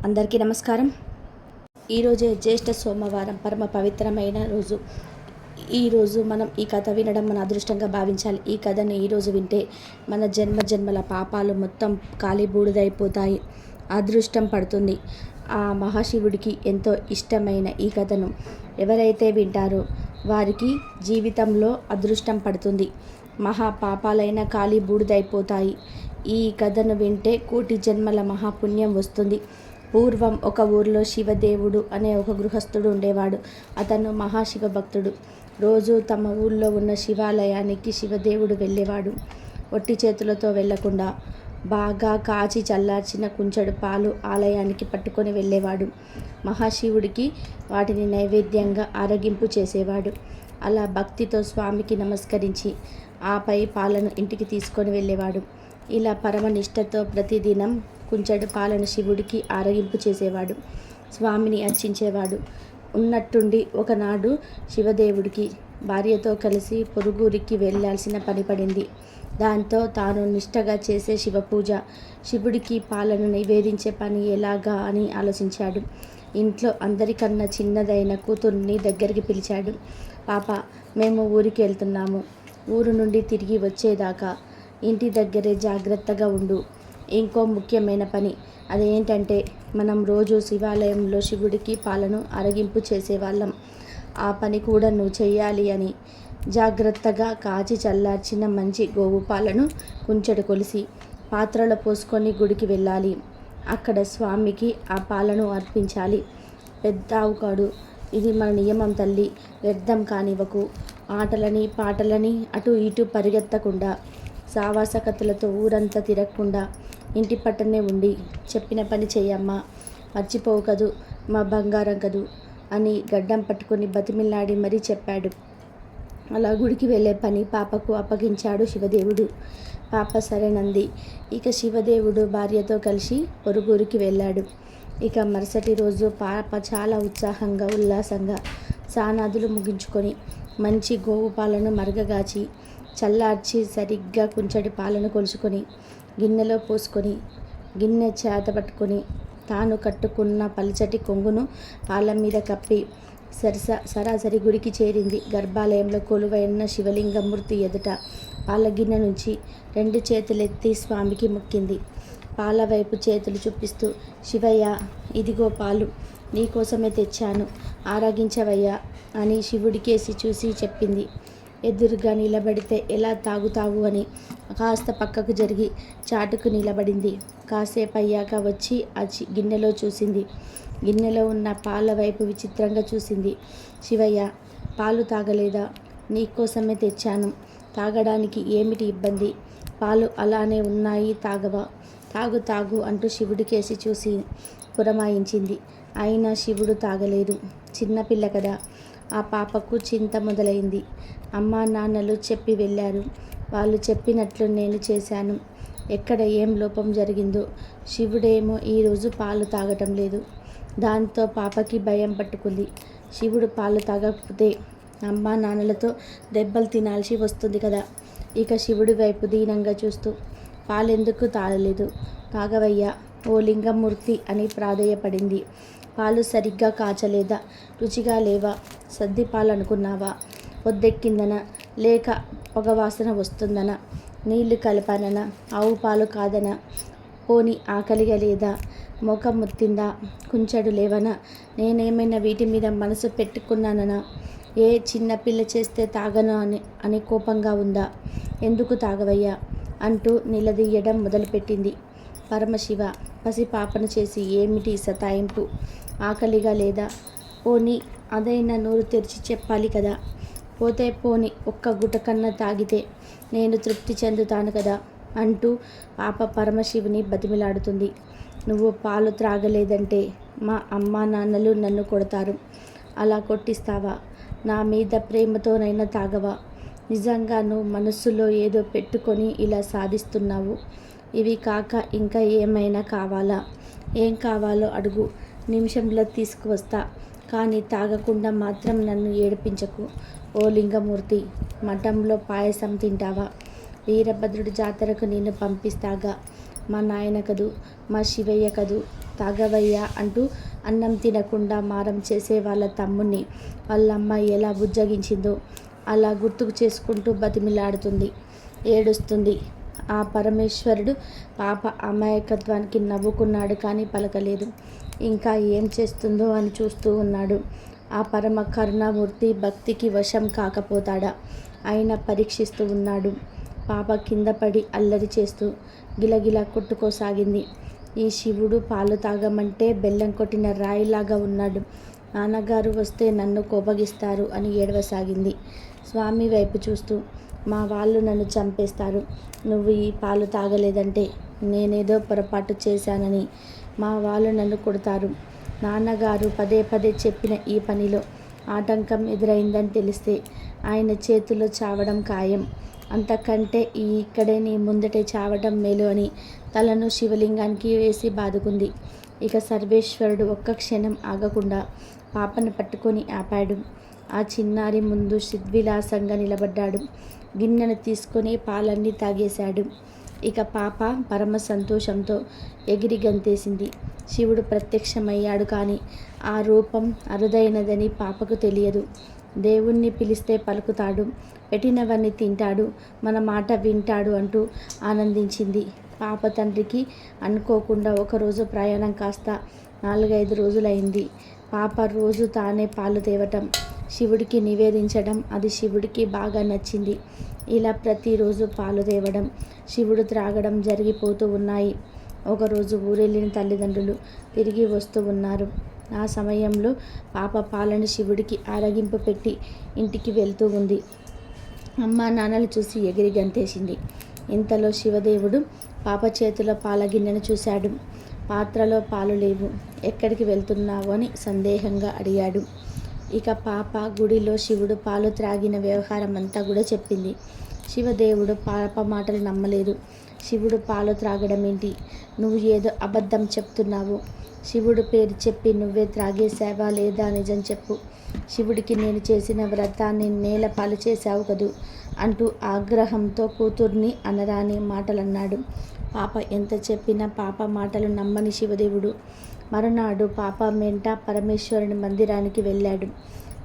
అందరికీ నమస్కారం. ఈరోజే జ్యేష్ఠ సోమవారం, పరమ పవిత్రమైన రోజు. ఈరోజు మనం ఈ కథ వినడం మన అదృష్టంగా భావించాలి. ఈ కథను ఈరోజు వింటే మన జన్మల పాపాలు మొత్తం కాలిబూడిదైపోతాయి, అదృష్టం పడుతుంది. ఆ మహాశివుడికి ఎంతో ఇష్టమైన ఈ కథను ఎవరైతే వింటారో వారికి జీవితంలో అదృష్టం పడుతుంది, మహా పాపాలైన కాలిబూడిదైపోతాయి. ఈ కథను వింటే కోటి జన్మల మహాపుణ్యం వస్తుంది. పూర్వం ఒక ఊరిలో శివదేవుడు అనే ఒక గృహస్థుడు ఉండేవాడు. అతను మహాశివ భక్తుడు. రోజు తమ ఊళ్ళో ఉన్న శివాలయానికి శివదేవుడు వెళ్ళేవాడు. ఒట్టి చేతులతో వెళ్లకుండా బాగా కాచి చల్లార్చిన కుంచెడు పాలు ఆలయానికి పట్టుకొని వెళ్ళేవాడు. మహాశివుడికి వాటిని నైవేద్యంగా ఆరగింపు చేసేవాడు. అలా భక్తితో స్వామికి నమస్కరించి ఆపై పాలను ఇంటికి తీసుకొని వెళ్ళేవాడు. ఇలా పరమనిష్టతో ప్రతిదినం కుంచెడు పాలను శివుడికి ఆరగింపు చేసేవాడు, స్వామిని అర్చించేవాడు. ఉన్నట్టుండి ఒకనాడు శివదేవుడికి భార్యతో కలిసి పొరుగురికి వెళ్ళాల్సిన పని పడింది. దాంతో తాను నిష్టగా చేసే శివపూజ, శివుడికి పాలను నివేదించే పని ఎలాగా అని ఆలోచించాడు. ఇంట్లో అందరికన్నా చిన్నదైన కూతుర్ని దగ్గరికి పిలిచాడు. పాప, మేము ఊరికి వెళ్తున్నాము. ఊరు నుండి తిరిగి వచ్చేదాకా ఇంటి దగ్గరే జాగ్రత్తగా ఉండు. ఇంకో ముఖ్యమైన పని, అదేంటంటే మనం రోజు శివాలయంలో శివుడికి పాలను ఆరగింపు చేసేవాళ్ళం. ఆ పని కూడా నువ్వు చెయ్యాలి అని జాగ్రత్తగా కాచి చల్లార్చిన మంచి గోవు పాలను కుంచెడు కొలిసి పాత్రలో పోసుకొని గుడికి వెళ్ళాలి. అక్కడ స్వామికి ఆ పాలను అర్పించాలి. పెద్దావు కాడు, ఇది మన నియమం తల్లి. వ్యర్థం కానివ్వకు. ఆటలని పాటలని అటు ఇటు పరిగెత్తకుండా, సావాసకతులతో ఊరంతా తిరగకుండా ఇంటి పట్టనే ఉండి చెప్పిన పని చెయ్యమ్మా, మర్చిపోవు కదూ, మా బంగారం కదూ అని గడ్డం పట్టుకొని బతిమిలాడి మరీ చెప్పాడు. అలా గుడికి వెళ్ళే పని పాపకు అప్పగించాడు శివదేవుడు. పాప సరేనంది. ఇక శివదేవుడు భార్యతో కలిసి పొరుగురికి వెళ్ళాడు. ఇక మరుసటి రోజు పాప చాలా ఉత్సాహంగా ఉల్లాసంగా సానాదులు ముగించుకొని మంచి గోవు పాలను మరగగాచి చల్లార్చి సరిగ్గా కుంచెడి పాలను కొలుచుకొని గిన్నెలో పోసుకొని గిన్నె చేత పట్టుకొని తాను కట్టుకున్న పల్చటి కొంగును పాల మీద కప్పి సరాసరి గుడికి చేరింది. గర్భాలయంలో కొలువైన శివలింగమూర్తి ఎదుట పాల గిన్నె నుంచి 2 చేతులెత్తి స్వామికి మొక్కింది. పాల వైపు చేతులు చూపిస్తూ, శివయ్య, ఇదిగో పాలు, నీకోసమే తెచ్చాను, ఆరగించవయ్యా అని శివుడికేసి చూసి చెప్పింది. ఎదురుగా నిలబడితే ఎలా తాగుతావు అని కాస్త పక్కకు జరిగి చాటుకు నిలబడింది. కాసేపు అయ్యాక వచ్చి ఆ గిన్నెలో చూసింది. గిన్నెలో ఉన్న పాల వైపు విచిత్రంగా చూసింది. శివయ్య, పాలు తాగలేదా? నీకోసమే తెచ్చాను, తాగడానికి ఏమిటి ఇబ్బంది? పాలు అలానే ఉన్నాయి, తాగవా? తాగు తాగు అంటూ శివుడికేసి చూసి పురమాయించింది. అయినా శివుడు తాగలేదు. చిన్నపిల్ల కదా. ఆ పాపకు చింత మొదలైంది. అమ్మా నాన్నలు చెప్పి వెళ్ళారు, వాళ్ళు చెప్పినట్లు నేను చేశాను. ఎక్కడ ఏం లోపం జరిగిందో. శివుడేమో ఈరోజు పాలు తాగటం లేదు. దాంతో పాపకి భయం పట్టుకుంది. శివుడు పాలు తాగకపోతే అమ్మా నాన్నలతో దెబ్బలు తినాల్సి వస్తుంది కదా. ఇక శివుడి వైపు దీనంగా చూస్తూ, పాలెందుకు తాగలేదు? తాగవయ్యా ఓ లింగమూర్తి అని ప్రాధేయపడింది. పాలు సరిగ్గా కాచలేదా? రుచిగా లేవా? సద్ది పాలు అనుకున్నావా? పొద్దెక్కిందనా? లేక పొగవాసన వస్తుందనా? నీళ్లు కలపాననా? ఆవు పాలు కాదనా? పోని ఆకలిగా లేదా? ముఖం ముత్తిందా? కుంచెడు లేవనా? నేనేమైనా వీటి మీద మనసు పెట్టుకున్నాననా? ఏ చిన్నపిల్ల చేస్తే తాగను అని కోపంగా ఉందా? ఎందుకు తాగవయ్యా అంటూ నిలదీయడం మొదలుపెట్టింది. పరమశివ, పసిపాపను చేసి ఏమిటి సతాయింపు? ఆకలిగా లేదా? పోనీ అదైనా నోరు తెరిచి చెప్పాలి కదా. పోతే పోని ఒక్క గుటకన్నా తాగితే నేను తృప్తి చెందుతాను కదా అంటూ పాప పరమశివుని బతిమిలాడుతుంది. నువ్వు పాలు త్రాగలేదంటే మా అమ్మా నాన్నలు నన్ను కొడతారు. అలా కొట్టిస్తావా? నా మీద ప్రేమతోనైనా తాగవా? నిజంగా నువ్వు మనస్సులో ఏదో పెట్టుకొని ఇలా సాధిస్తున్నావు. ఇవి కాక ఇంకా ఏమైనా కావాలా? ఏం కావాలో అడుగు, నిమిషంలో తీసుకువస్తా. కానీ తాగకుండా మాత్రం నన్ను ఏడిపించకు. ఓ లింగమూర్తి, మఠంలో పాయసం తింటావా? వీరభద్రుడి జాతరకు నిన్ను పంపిస్తాగా. మా నాయన కదూ, మా శివయ్య కదూ, తాగవయ్యా అంటూ అన్నం తినకుండా మారం చేసే వాళ్ళ తమ్ముణ్ణి వాళ్ళమ్మ ఎలా బుజ్జగించిందో అలా గుర్తుకు చేసుకుంటూ బతిమిలాడుతుంది, ఏడుస్తుంది. ఆ పరమేశ్వరుడు పాప అమాయకత్వానికి నవ్వుకున్నాడు కానీ పలకలేదు. ఇంకా ఏం చేస్తుందో అని చూస్తూ ఉన్నాడు. ఆ పరమ కరుణామూర్తి భక్తికి వశం కాకపోతాడా? ఆయన పరీక్షిస్తూ ఉన్నాడు. పాప కింద పడి అల్లరి చేస్తూ గిలగిలా కొట్టుకోసాగింది. ఈ శివుడు పాలు తాగమంటే బెల్లం కొట్టిన రాయిలాగా ఉన్నాడు. నాన్నగారు వస్తే నన్ను కోపగిస్తారు అని ఏడవసాగింది. స్వామి వైపు చూస్తూ, మా వాళ్ళు నన్ను చంపేస్తారు. నువ్వు ఈ పాలు తాగలేదంటే నేనేదో పొరపాటు చేశానని మా వాళ్ళు నన్ను కొడతారు. నాన్నగారు పదే పదే చెప్పిన ఈ పనిలో ఆటంకం ఎదురైందని తెలిస్తే ఆయన చేతిలో చావడం ఖాయం. అంతకంటే ఇక్కడే నీ ముందటే చావడం మేలు అని తలను శివలింగానికి వేసి బాదుకుంది. ఇక సర్వేశ్వరుడు ఒక్క క్షణం ఆగకుండా పాపను పట్టుకొని ఆపాడు. ఆ చిన్నారి ముందు చిద్విలాసంగా నిలబడ్డాడు. గిన్నెను తీసుకొని పాలన్నీ తాగేశాడు. ఇక పాప పరమ సంతోషంతో ఎగిరి గంతేసింది. శివుడు ప్రత్యక్షమయ్యాడు కానీ ఆ రూపం అరుదైనదని పాపకు తెలియదు. దేవుణ్ణి పిలిస్తే పలుకుతాడు, పెట్టినవన్నీ తింటాడు, మన మాట వింటాడు అంటూ ఆనందించింది. పాప తండ్రికి అనుకోకుండా ఒకరోజు ప్రయాణం కాస్త 4-5 రోజులైంది. పాప రోజు తానే పాలు తేవటం, శివుడికి నివేదించడం అది శివుడికి బాగా నచ్చింది. ఇలా ప్రతిరోజు పాలు తేవడం, శివుడు త్రాగడం జరిగిపోతూ ఉన్నాయి. ఒకరోజు ఊరెళ్ళిన తల్లిదండ్రులు తిరిగి వస్తూ ఉన్నారు. ఆ సమయంలో పాప పాలను శివుడికి ఆరగింపు పెట్టి ఇంటికి వెళ్తూ ఉంది. అమ్మా నాన్నలు చూసి ఎగిరి గంతేసింది. ఇంతలో శివదేవుడు పాప చేతిలో పాల గిన్నెను చూశాడు. పాత్రలో పాలు లేవు. ఎక్కడికి వెళ్తున్నావు అని సందేహంగా అడిగాడు. ఇక పాప గుడిలో శివుడు పాలు త్రాగిన వ్యవహారం అంతా కూడా చెప్పింది. శివదేవుడు పాప మాటలు నమ్మలేదు. శివుడు పాలు త్రాగడం ఏంటి? నువ్వు ఏదో అబద్ధం చెప్తున్నావు. శివుడు పేరు చెప్పి నువ్వే త్రాగేశావా లేదా నిజం చెప్పు. శివుడికి నేను చేసిన వ్రతాన్ని నేల పాలు చేశావు కదూ అంటూ ఆగ్రహంతో కూతుర్ని అనరాని మాటలన్నాడు. పాప ఎంత చెప్పినా పాప మాటలు నమ్మని శివదేవుడు మరునాడు పాప వెంట పరమేశ్వరుని మందిరానికి వెళ్ళాడు.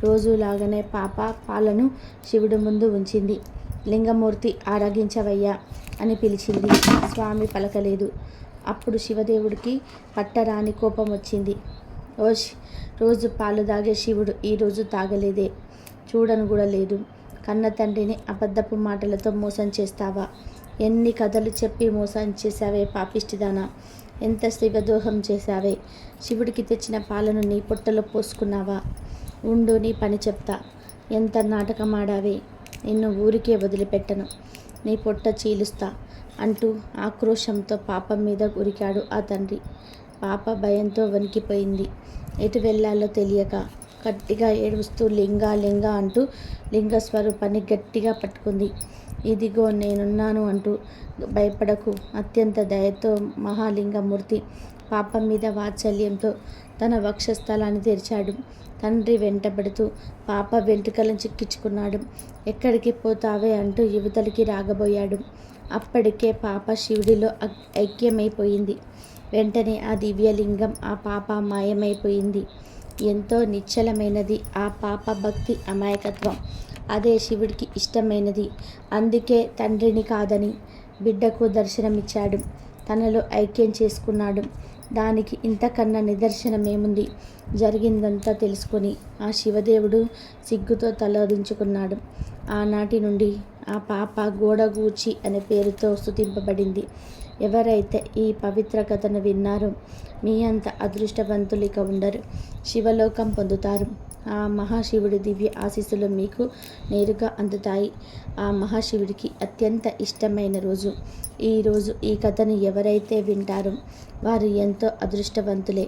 రోజులాగానే పాప పాలను శివుడి ముందు ఉంచింది. లింగమూర్తి ఆరగించవయ్యా అని పిలిచింది. స్వామి పలకలేదు. అప్పుడు శివదేవుడికి పట్టరాని కోపం వచ్చింది. ఓష్, రోజు పాలు తాగే శివుడు ఈరోజు తాగలేదే, చూడను కూడా లేదు. కన్న తండ్రిని అబద్ధపు మాటలతో మోసం చేస్తావా? ఎన్ని కథలు చెప్పి మోసం చేశావే పాపిష్టిదానా! ఎంత శివద్రోహం చేశావే! శివుడికి తెచ్చిన పాలను నీ పొట్టలో పోసుకున్నావా? ఉండు, నీ పని చెప్తా. ఎంత నాటకమాడావే! నిన్ను ఊరికే వదిలిపెట్టను, నీ పొట్ట చీలుస్తా అంటూ ఆక్రోశంతో పాప మీద ఉరికాడు ఆ తండ్రి. పాప భయంతో వణికిపోయింది. ఎటు వెళ్ళాలో తెలియక గట్టిగా ఏడుస్తూ లింగా లింగా అంటూ లింగ స్వరూపాన్ని గట్టిగా పట్టుకుంది. ఇదిగో నేనున్నాను అంటూ భయపడకు. అత్యంత దయతో మహాలింగమూర్తి పాప మీద వాత్సల్యంతో తన వక్షస్థలాన్ని తెరిచాడు. తండ్రి వెంటబడుతూ పాప వెంట్రుకలను చిక్కించుకున్నాడు. ఎక్కడికి పోతావే అంటూ యువతలికి రాగబోయాడు. అప్పటికే పాప శివుడిలో ఐక్యమైపోయింది. వెంటనే ఆ దివ్యలింగం ఆ పాప మాయమైపోయింది. ఎంతో నిశ్చలమైనది ఆ పాప భక్తి, అమాయకత్వం. అదే శివుడికి ఇష్టమైనది. అందుకే తండ్రిని కాదని బిడ్డకు దర్శనమిచ్చాడు. తనలో ఐక్యం చేసుకున్నాడు. దానికి ఇంతకన్నా నిదర్శనమేముంది? జరిగిందంతా తెలుసుకొని ఆ శివదేవుడు సిగ్గుతో తలదించుకున్నాడు. ఆనాటి నుండి ఆ పాప గోడగూచి అనే పేరుతో స్తుతింపబడింది. ఎవరైతే ఈ పవిత్ర కథను విన్నారో మీ అంత అదృష్టవంతులు ఇక ఉండరు. శివలోకం పొందుతారు. ఆ మహాశివుడి దివ్య ఆశీస్సులు మీకు నేరుగా అందుతాయి. ఆ మహాశివుడికి అత్యంత ఇష్టమైన రోజు ఈరోజు. ఈ కథను ఎవరైతే వింటారో వారు ఎంతో అదృష్టవంతులే.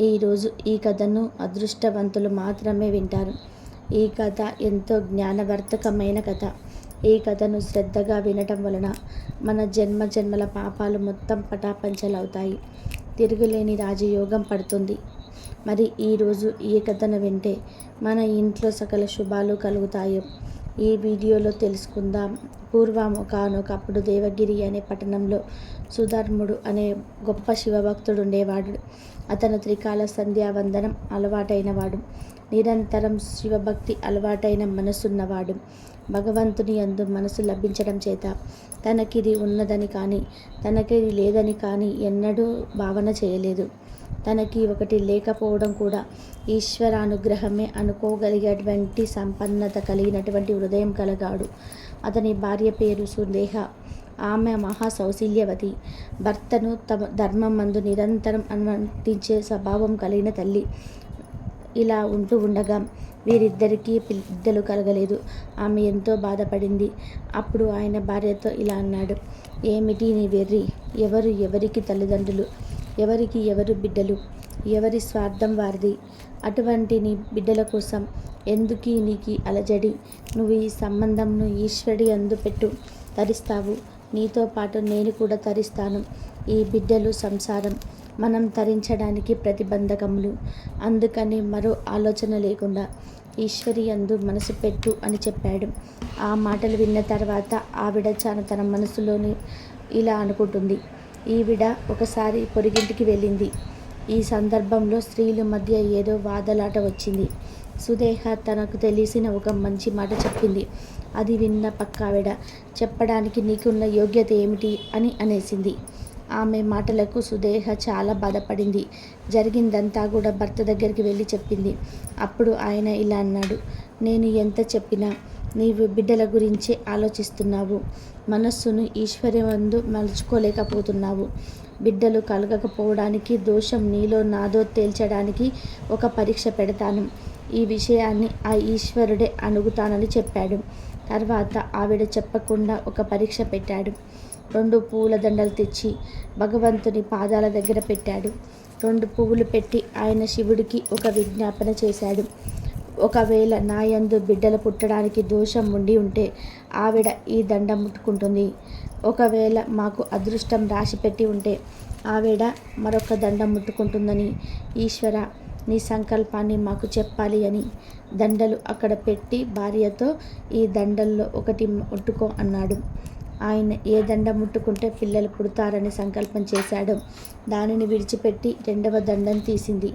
ఈరోజు ఈ కథను అదృష్టవంతులు మాత్రమే వింటారు. ఈ కథ ఎంతో జ్ఞానవర్ధకమైన కథ. ఈ కథను శ్రద్ధగా వినటం వలన మన జన్మల పాపాలు మొత్తం పటాపంచలవుతాయి. తిరుగులేని రాజయోగం పడుతుంది. మరి ఈరోజు ఈ కథను వింటే మన ఇంట్లో సకల శుభాలు కలుగుతాయి. ఈ వీడియోలో తెలుసుకుందాం. పూర్వం ఒకానొకప్పుడు దేవగిరి అనే పట్టణంలో సుధర్ముడు అనే గొప్ప శివభక్తుడు ఉండేవాడు. అతను త్రికాల సంధ్యావందనం అలవాటైనవాడు. నిరంతరం శివభక్తి అలవాటైన మనసున్నవాడు. భగవంతుని యందు మనసు లభించడం చేత తనకిది ఉన్నదని కానీ తనకిది లేదని కానీ ఎన్నడూ భావన చేయలేదు. తనకి ఒకటి లేకపోవడం కూడా ఈశ్వరానుగ్రహమే అనుకోగలిగేటువంటి సంపన్నత కలిగినటువంటి హృదయం కలగాడు. అతని భార్య పేరు సుదేహ. ఆమె మహాసౌశల్యవతి. భర్తను తమ ధర్మం మందు నిరంతరం అనువర్తించే స్వభావం కలిగిన తల్లి. ఇలా ఉంటూ ఉండగా వీరిద్దరికీ బిడ్డలు కలగలేదు. ఆమె ఎంతో బాధపడింది. అప్పుడు ఆయన భార్యతో ఇలా అన్నాడు, ఏమిటి నీ వెర్రి? ఎవరు ఎవరికి తల్లిదండ్రులు? ఎవరికి ఎవరు బిడ్డలు? ఎవరి స్వార్థం వారిది. అటువంటి నీ బిడ్డల కోసం ఎందుకీ నీకు అలజడి? నువ్వు ఈ సంబంధంను ఈశ్వరుడి యందు పెట్టు, తరిస్తావు. నీతో పాటు నేను కూడా తరిస్తాను. ఈ బిడ్డలు సంసారం మనం తరించడానికి ప్రతిబంధకములు. అందుకని మరో ఆలోచన లేకుండా ఈశ్వరి యందు మనసు పెట్టు అని చెప్పాడు. ఆ మాటలు విన్న తర్వాత ఆవిడ తన మనసులోని ఇలా అనుకుంటుంది. ఈవిడ ఒకసారి పొరుగింటికి వెళ్ళింది. ఈ సందర్భంలో స్త్రీల మధ్య ఏదో వాదలాట వచ్చింది. సుదేహ తనకు తెలిసిన ఒక మంచి మాట చెప్పింది. అది విన్న పక్కావిడ చెప్పడానికి నీకున్న యోగ్యత ఏమిటి అని అనేసింది. ఆమె మాటలకు సుదేహ చాలా బాధపడింది. జరిగిందంతా కూడా భర్త దగ్గరికి వెళ్ళి చెప్పింది. అప్పుడు ఆయన ఇలా అన్నాడు, నేను ఎంత చెప్పినా నీవు బిడ్డల గురించే ఆలోచిస్తున్నావు. మనస్సును ఈశ్వర్యవందు మలుచుకోలేకపోతున్నావు. బిడ్డలు కలగకపోవడానికి దోషం నీలో నాదో తేల్చడానికి ఒక పరీక్ష పెడతాను. ఈ విషయాన్ని ఆ ఈశ్వరుడే అణుగుతానని చెప్పాడు. తర్వాత ఆవిడ చెప్పకుండా ఒక పరీక్ష పెట్టాడు. 2 పూల దండలు తెచ్చి భగవంతుని పాదాల దగ్గర పెట్టాడు. 2 పువ్వులు పెట్టి ఆయన శివుడికి ఒక విజ్ఞాపన చేశాడు. ఒకవేళ నాయందు బిడ్డలు పుట్టడానికి దోషం ఉండి ఉంటే ఆవిడ ఈ దండం ముట్టుకుంటుంది. ఒకవేళ మాకు అదృష్టం రాసిపెట్టి ఉంటే ఆవిడ మరొక దండం ముట్టుకుంటుందని ఈశ్వర నీ సంకల్పాన్ని మాకు చెప్పాలి అని దండలు అక్కడ పెట్టి భార్యతో ఈ దండల్లో ఒకటి ముట్టుకో అన్నాడు. ఆయన ఏ దండ ముట్టుకుంటే పిల్లలు పుడతారని సంకల్పం చేశాడో దానిని విడిచిపెట్టి 2వ దండం తీసింది.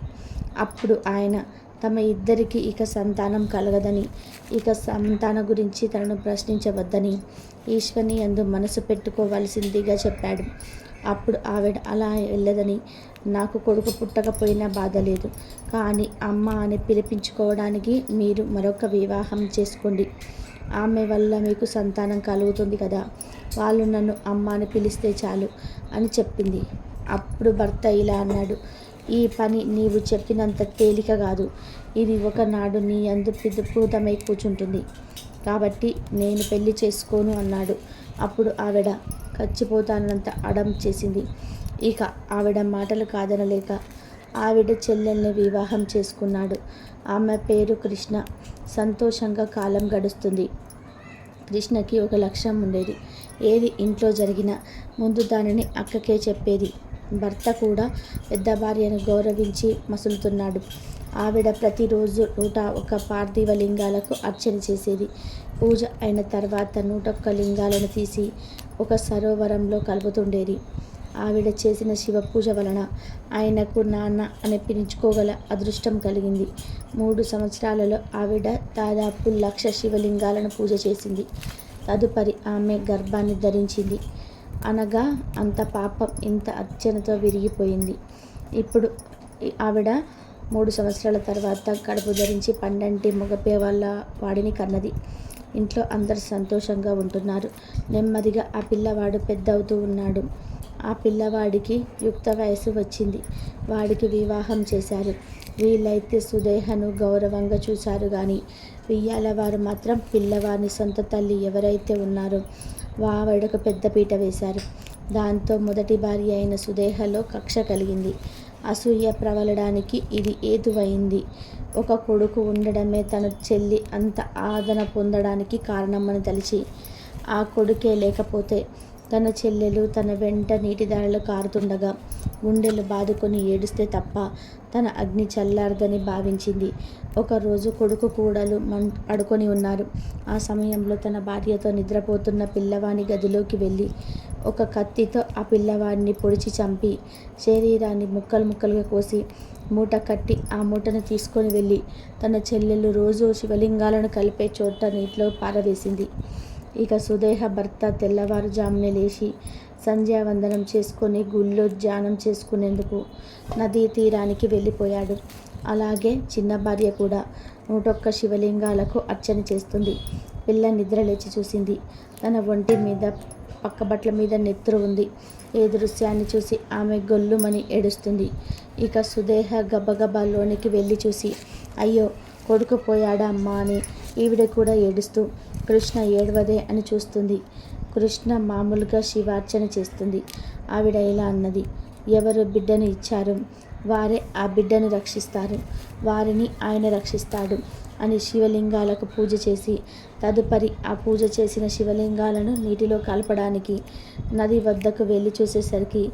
అప్పుడు ఆయన తమ ఇద్దరికి ఇక సంతానం కలగదని, ఇక సంతానం గురించి తనను ప్రశ్నించవద్దని ఈశ్వరుని యందు మనసు పెట్టుకోవలసిందిగా చెప్పాడు. అప్పుడు ఆవిడ అలా వెళ్ళదని, నాకు కొడుకు పుట్టకపోయినా బాధ లేదు, కానీ అమ్మ అని పిలిపించుకోవడానికి మీరు మరొక వివాహం చేసుకోండి. ఆమె వల్ల మీకు సంతానం కలుగుతుంది కదా, వాళ్ళు నన్ను అమ్మ అని పిలిస్తే చాలు అని చెప్పింది. అప్పుడు భర్త ఇలా అన్నాడు, ఈ పని నీవు చెప్పినంత తేలిక కాదు. ఇది ఒకనాడు నీ యందు పూతమై కూర్చుంటుంది. కాబట్టి నేను పెళ్లి చేసుకోను అన్నాడు. అప్పుడు ఆవిడ చచ్చిపోతానంత అడం చేసింది. ఇక ఆవిడ మాటలు కాదనలేక ఆవిడ చెల్లెల్ని వివాహం చేసుకున్నాడు. ఆమె పేరు కృష్ణ. సంతోషంగా కాలం గడుస్తుంది. కృష్ణకి ఒక లక్ష్యం ఉండేది. ఏది ఇంట్లో జరిగినా ముందు దానిని అక్కకే చెప్పేది. భర్త కూడా పెద్ద భార్యను గౌరవించి మసులుతున్నాడు. ఆవిడ ప్రతిరోజు 101 పార్థివ లింగాలకు అర్చన చేసేది. పూజ అయిన తర్వాత 101 లింగాలను తీసి ఒక సరోవరంలో కలుపుతుండేది. ఆవిడ చేసిన శివ పూజ వలన ఆయనకు నాన్న అని పిలుచుకోగల అదృష్టం కలిగింది. 3 సంవత్సరాలలో ఆవిడ దాదాపు 1,00,000 శివలింగాలను పూజ చేసింది. తదుపరి ఆమె గర్భాన్ని ధరించింది. అనగా అంత పాపం ఇంత అర్చనతో విరిగిపోయింది. ఇప్పుడు ఆవిడ 3 సంవత్సరాల తర్వాత కడుపు ధరించి 12 మగపిల్లల వాడిని కన్నది. ఇంట్లో అందరు సంతోషంగా ఉంటున్నారు. నెమ్మదిగా ఆ పిల్లవాడు పెద్ద అవుతూ ఉన్నాడు. ఆ పిల్లవాడికి యుక్త వయసు వచ్చింది. వాడికి వివాహం చేశారు. వీళ్ళైతే సుదేహను గౌరవంగా చూశారు కానీ వియ్యాల వారు మాత్రం పిల్లవాడిని సొంత తల్లి ఎవరైతే ఉన్నారో ఆవిడకు పెద్దపీట వేశారు. దాంతో మొదటి భార్య అయిన సుదేహలో కక్ష కలిగింది. అసూయ ప్రబలడానికి ఇది హేతువైంది. ఒక కొడుకు ఉండడమే తన చెల్లి అంత ఆదరణ పొందడానికి కారణమని తలిచి, ఆ కొడుకే లేకపోతే తన చెల్లెలు తన వెంట నీటిదారిలో కారుతుండగా గుండెలు బాదుకొని ఏడుస్తే తప్ప తన అగ్ని చల్లారదని భావించింది. ఒకరోజు కొడుకు కూడలు పడుకొని ఉన్నారు. ఆ సమయంలో తన భార్యతో నిద్రపోతున్న పిల్లవాని గదిలోకి వెళ్ళి ఒక కత్తితో ఆ పిల్లవాడిని పొడిచి చంపి శరీరాన్ని ముక్కలు ముక్కలుగా కోసి మూట కట్టి ఆ మూటను తీసుకొని వెళ్ళి తన చెల్లెలు రోజు శివలింగాలను కలిపే చోట నీటిలో పారవేసింది. ఇక సుదేహ భర్త తెల్లవారుజామునే లేచి సంధ్యావందనం చేసుకొని గుళ్ళో ధ్యానం చేసుకునేందుకు నదీ తీరానికి వెళ్ళిపోయాడు. అలాగే చిన్న భార్య కూడా 101 శివలింగాలకు అర్చన చేస్తుంది. పిల్ల నిద్రలేచి చూసింది. తన ఒంటి మీద పక్క బట్టల మీద నెత్తురు ఉంది. ఈ దృశ్యాన్ని చూసి ఆమె గొల్లుమని ఏడుస్తుంది. ఇక సుదేహ గబగబా లోనికి వెళ్ళి చూసి అయ్యో కొడుకు పోయాడా అమ్మా అని ఈవిడ కూడా ఏడుస్తూ కృష్ణ ఏడవదే అని చూస్తుంది. కృష్ణ మామూలుగా శివార్చన చేస్తుంది. ఆవిడ ఇలా అన్నది, ఎవరు బిడ్డను ఇచ్చారు వారే ఆ బిడ్డను రక్షిస్తారు, వారిని ఆయన రక్షిస్తాడు అని శివలింగాలకు పూజ చేసి తదుపరి ఆ పూజ చేసిన శివలింగాలను నీటిలో కలపడానికి నది వద్దకు వెళ్ళి చూసేసరికి